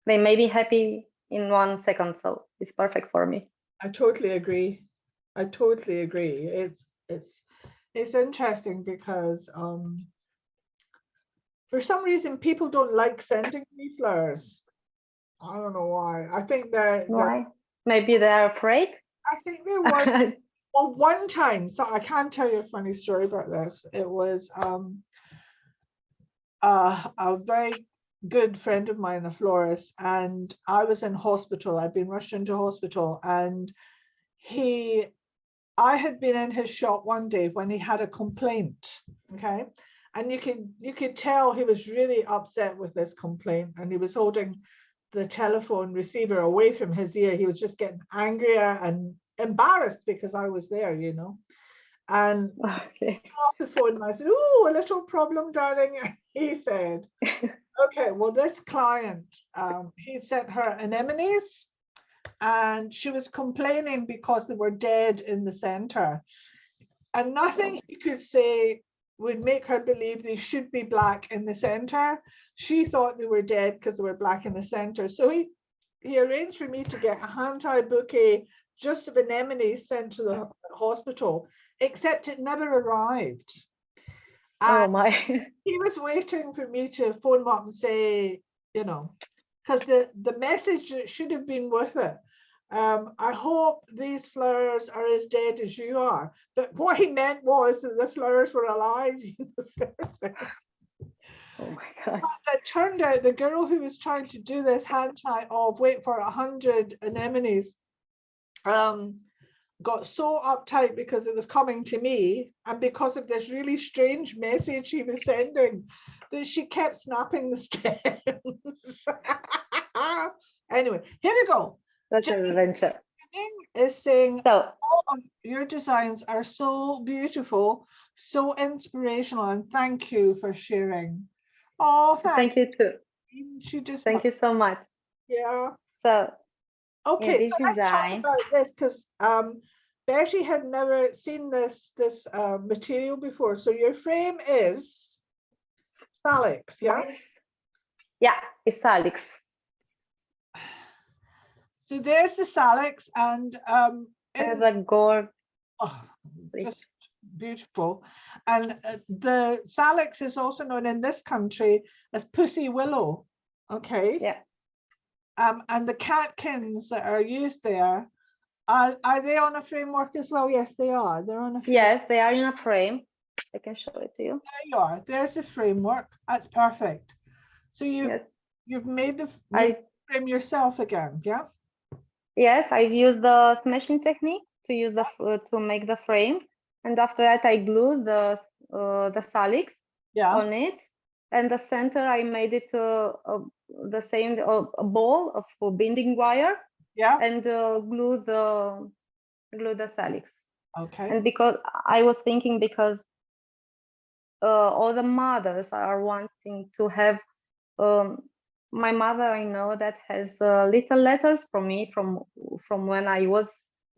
made me happy in 1 second. So it's perfect for me. I totally agree. I totally agree. It's interesting because for some reason people don't like sending me flowers. I don't know why. I think that Why? Maybe they're afraid. I think there was well one time, so I can tell you a funny story about this. It was a very good friend of mine, a florist, and I was in hospital. I'd been rushed into hospital, and I had been in his shop one day when he had a complaint, okay, and you could tell he was really upset with this complaint, and he was holding the telephone receiver away from his ear. He was just getting angrier and embarrassed because I was there, you know. And Okay. off the phone, and I said, "Oh, a little problem, darling." He said, "Okay, well, this client, he sent her anemones, and she was complaining because they were dead in the center, and nothing he could say would make her believe they should be black in the center. She thought they were dead because they were black in the center. So he arranged for me to get a hand-tied bouquet just of anemones sent to the hospital, except it never arrived. Oh And my. he was waiting for me to phone him up and say, you know, because the message that should have been with it I hope these flowers are as dead as you are. But what he meant was that the flowers were alive. Oh my God. It turned out the girl who was trying to do this hand tie of wait for 100 anemones got so uptight because it was coming to me and because of this really strange message he was sending that she kept snapping the stems. Anyway, here we go. That's an adventure. Is saying So all of your designs are so beautiful, so inspirational, and thank you for sharing. Oh, thank you too. She just Thank you so much. Yeah. So Okay, this so let's talk design, about this because Betty had never seen this material before. So your frame is Salix, yeah? yeah, it's Alex. So there's the Salix, and As a gourd. just beautiful. And the Salix is also known in this country as Pussy Willow. Okay. Yeah. And the catkins that are used there, are they on a framework as well? Yes, they are. They're on a framework. Yes, they are in a frame. I can show it to you. There you are. There's the framework. That's perfect. So you've made the frame yourself again, yeah? Yes, I've used the smashing technique to use to make the frame, and after that I glued the Salix on it, and the center I made it the same a ball of binding wire, and glue the Salix. Okay. And because I was thinking, because all the mothers are wanting to have. My mother, I know, that has little letters from me from when I was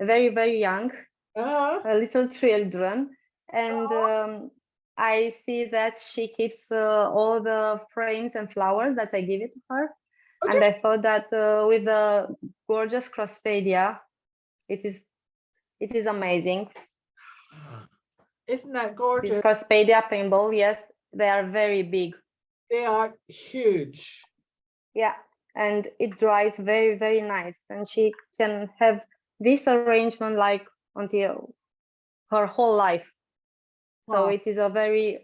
very, very young, little children, and I see that she keeps all the frames and flowers that I give it to her, and I thought that with the gorgeous Crospedia, it is amazing. Isn't that gorgeous? This Crospedia paintball, yes, they are very big. They are huge. Yeah, and it dries very, very nice, and she can have this arrangement like until her whole life. Wow. So it is a very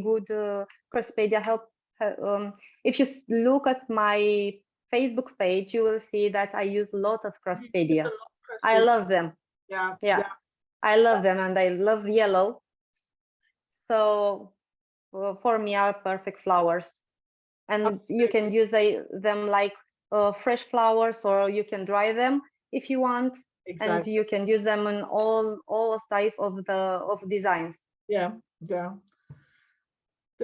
good Crospedia help. If you look at my Facebook page, you will see that I use a lot of Crospedia. I love them. Yeah, I love them, and I love yellow. So for me, are perfect flowers. And you can use them like fresh flowers, or you can dry them if you want. Exactly. And you can use them in all type of designs. Yeah. The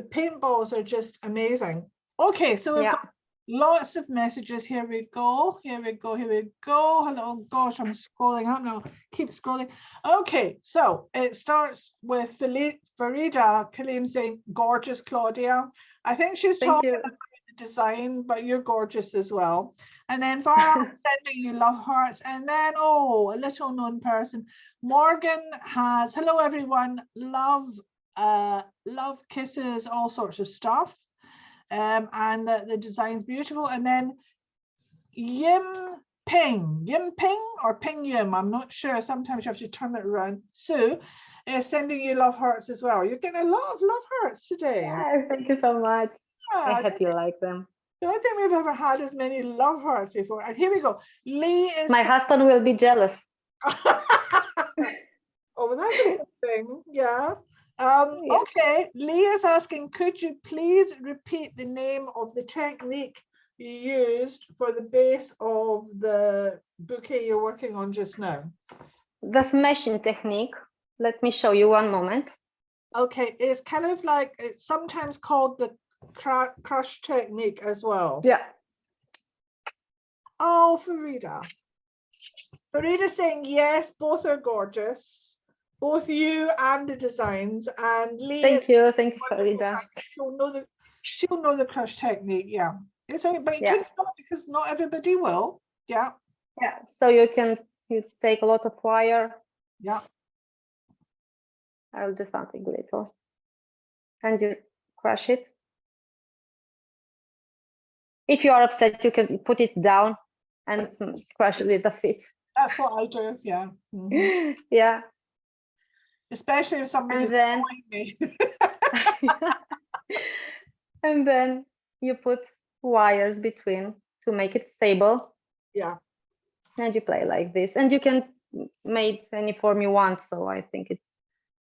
paintballs are just amazing. Okay, so we've got lots of messages. Here we go. Hello, gosh, I'm scrolling up now. Keep scrolling. Okay, so it starts with Farida Kaleem saying, gorgeous, Claudia. I think she's talking about the design, but you're gorgeous as well. And then Farah sending you love hearts. And then, a little known person, Morgan has, hello everyone, love kisses, all sorts of stuff. And the design's beautiful. And then Yim Ping or Ping Yim, I'm not sure. Sometimes you have to turn it around. Sue is sending you love hearts as well. You're getting a lot of love hearts today. Yeah, thank you so much. I hope you like them. I don't think we've ever had as many love hearts before. And here we go. Lee is. My husband will be jealous. Oh, that's a good thing. Yeah. Okay, Lee is asking, could you please repeat the name of the technique you used for the base of the bouquet you're working on just now? The smashing technique. Let me show you one moment. Okay, it's kind of like, it's sometimes called the crush technique as well. Yeah. Oh, Farida. Farida's saying yes, both are gorgeous. Both you and the designs, and Lee. Thank you, Farida. She'll know the crush technique. Yeah, it's okay, but it could not, because not everybody will. Yeah. Yeah. So you take a lot of wire. Yeah. I'll do something little, and you crush it. If you are upset, you can put it down and crush it with the feet. That's what I do. Yeah. Mhm. Yeah. Especially if somebody's And then annoying me. and then you put wires between to make it stable, Yeah. and you play like this, and you can make any form you want. So I think it's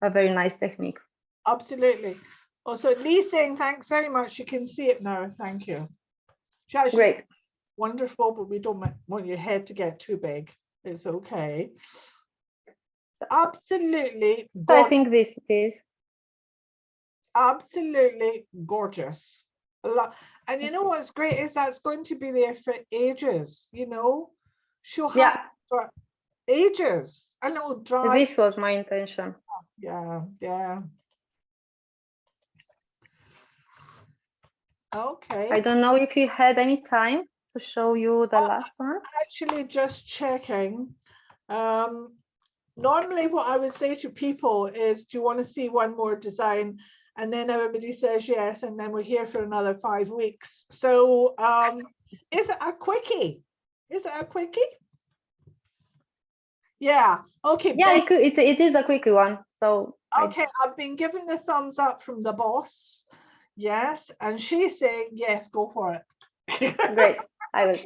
a very nice technique. Absolutely. Also, Lee's saying thanks very much. You can see it now. Thank you. She's Great. wonderful, but we don't want your head to get too big. It's okay. Absolutely So I gorgeous. think this is. Absolutely gorgeous. And you know what's great is that's going to be there for ages. You know, she'll have Yeah, it for ages, and it will dry. this was my intention. Yeah, yeah. Okay. I don't know if you had any time to show you the last one. Actually, just checking. Normally what I would say to people is, do you want to see one more design? And then everybody says yes, and then we're here for another 5 weeks. So is it a quickie? Is it a quickie? Yeah. Okay. Yeah, it is a quick one. So Okay, I've been given the thumbs up from the boss. Yes, and she's saying yes, go for it. great. I will.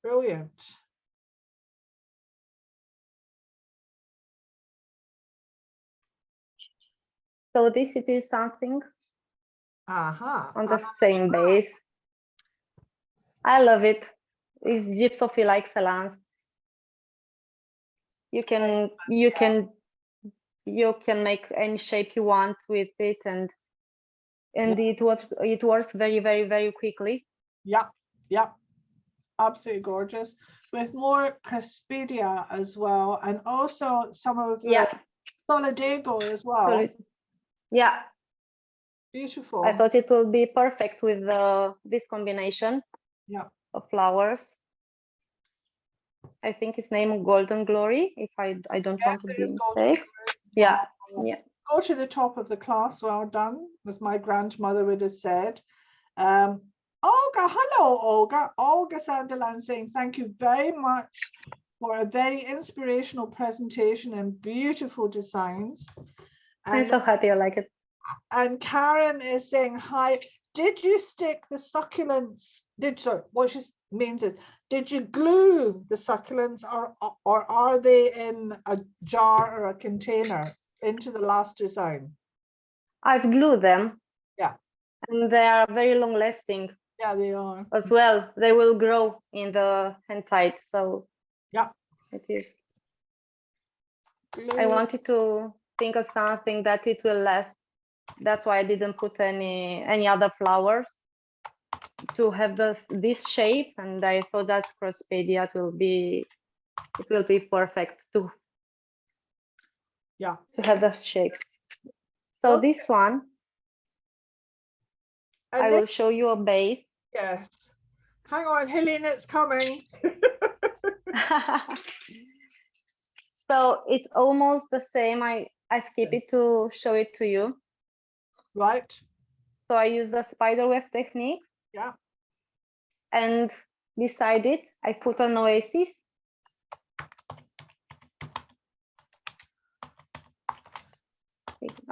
Brilliant. So this it is something on the same base. I love it. It's gypsophile excellence. You can make any shape you want with it, and it works very quickly. Yeah, yeah, absolutely gorgeous. With more Craspedia as well, and also some of the Solidago as well. Yeah, Beautiful. I thought it will be perfect with this combination of flowers. I think it's named Golden Glory, if I don't want to be mistaken. Yeah, yeah. Go to the top of the class, well done, as my grandmother would have said. Olga, hello, Olga. Olga Sandalan saying thank you very much for a very inspirational presentation and beautiful designs. I'm so happy I like it. And Karen is saying hi. Did you stick the succulents? What she means is, did you glue the succulents, or are they in a jar or a container into the last design? I've glued them. Yeah. And they are very long lasting. Yeah, they are. As well, they will grow in the hand tight. So yeah, it is. Glue. I wanted to think of something that it will last. That's why I didn't put any other flowers to have this shape, and I thought that Craspedia will be perfect to have the shapes. So this one, I will show you a base. Yes. Hang on, Helene, it's coming. So it's almost the same. I skip it to show it to you. Right. So I use the spider web technique. Yeah. And beside it, I put an oasis.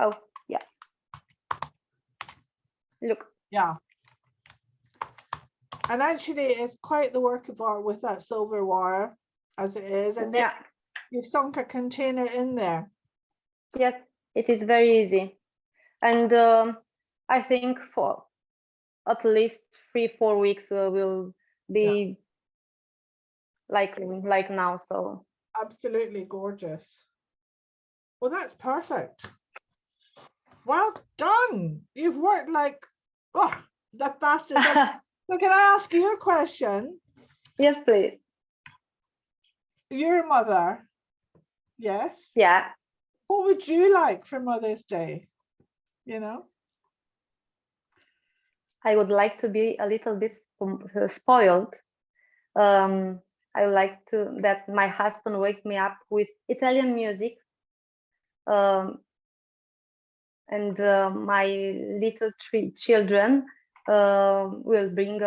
Oh, yeah. Look. Yeah. And actually, it's quite the work of art with that silver wire, as it is. And then you've sunk a container in there. Yes, it is very easy. And I think for at least 3-4 weeks will be like now. So absolutely gorgeous. Well, that's perfect. Well done. You've worked like the fastest. So can I ask you a question? Yes, please. You're a mother. Yes. Yeah. What would you like for Mother's Day? You know? I would like to be a little bit spoiled. I would like that my husband wake me up with Italian music. And my little 3 children will bring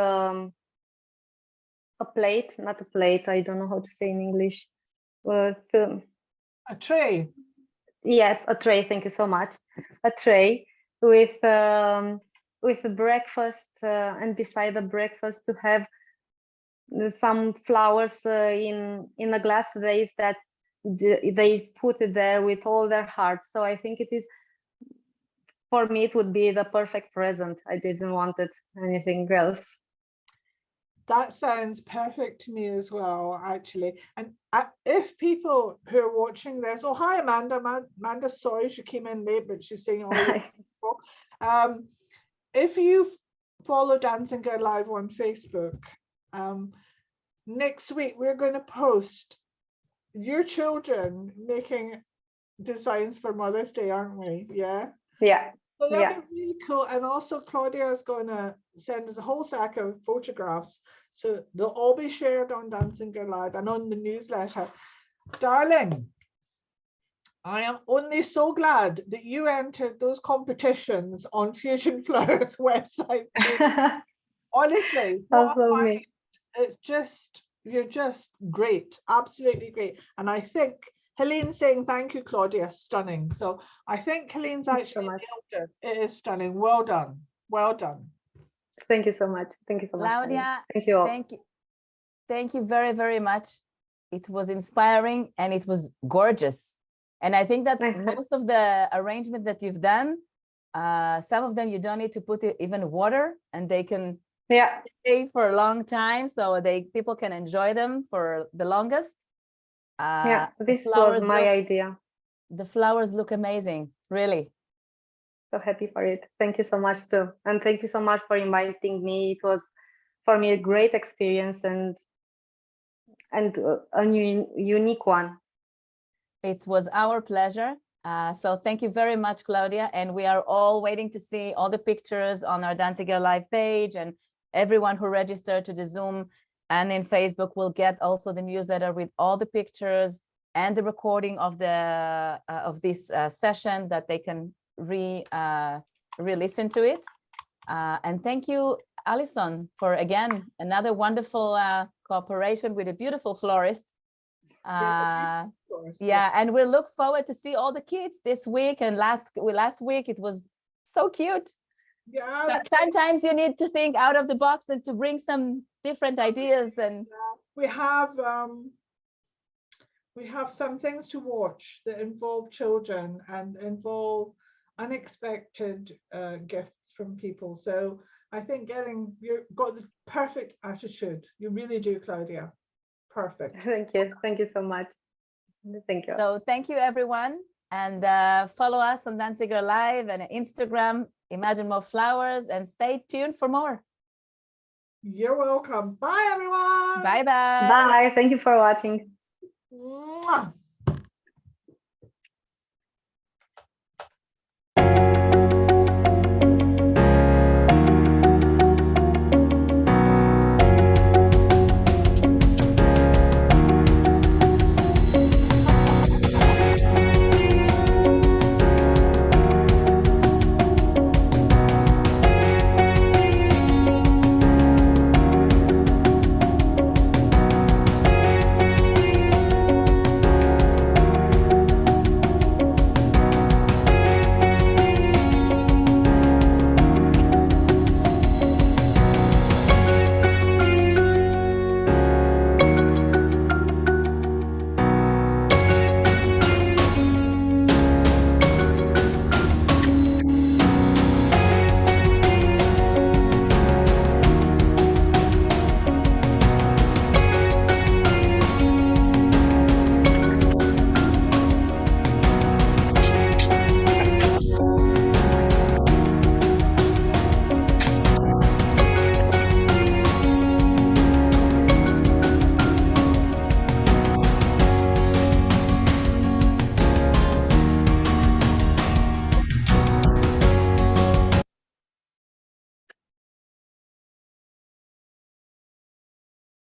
a plate, not a plate. I don't know how to say in English. A tray. Yes, a tray. Thank you so much. A tray with the breakfast, and beside the breakfast to have some flowers in a glass vase that they put it there with all their heart. So I think it is, for me, it would be the perfect present. I didn't want it anything else. That sounds perfect to me as well, actually. And if people who are watching this, oh, hi, Amanda. Amanda, sorry she came in late, but she's saying all the people. If you follow Danziger Live on Facebook, next week we're going to post your children making designs for Mother's Day, aren't we? Yeah. Yeah. So that'd be really cool. And also Claudia is going to send us a whole stack of photographs. So they'll all be shared on Danziger Live and on the newsletter. Darling, I am only so glad that you entered those competitions on Fusion Flowers website. Honestly, it's just, you're just great, absolutely great. And I think Helene's saying thank you, Claudia, stunning. So I think Helene's actually nailed it. It is stunning. Well done. Well done. Thank you so much. Thank you so much. Claudia, thank you all. Thank you very, very much. It was inspiring and it was gorgeous. And I think that most of the arrangement that you've done, some of them you don't need to put even water, and they can stay for a long time, so people can enjoy them for the longest. This was my idea. The flowers look amazing, really. So happy for it. Thank you so much too, and thank you so much for inviting me. It was for me a great experience and a unique one. It was our pleasure. So thank you very much, Claudia. And we are all waiting to see all the pictures on our Danziger Live page, and everyone who registered to the Zoom and in Facebook will get also the newsletter with all the pictures and the recording of the this session that they can re-listen to it. And thank you, Alison, for again another wonderful cooperation with a beautiful florist. And we look forward to see all the kids this week, and last week it was so cute. So sometimes you need to think out of the box and to bring some different ideas. And we have some things to watch that involve children and involve unexpected gifts from people. So I think you've got the perfect attitude. You really do, Claudia. Perfect. Thank you so much. Thank you. So thank you, everyone, and follow us on Danziger Live and Instagram, Imagine More Flowers, and stay tuned for more. You're welcome. Bye, everyone. Bye bye. Bye. Thank you for watching. Mwah.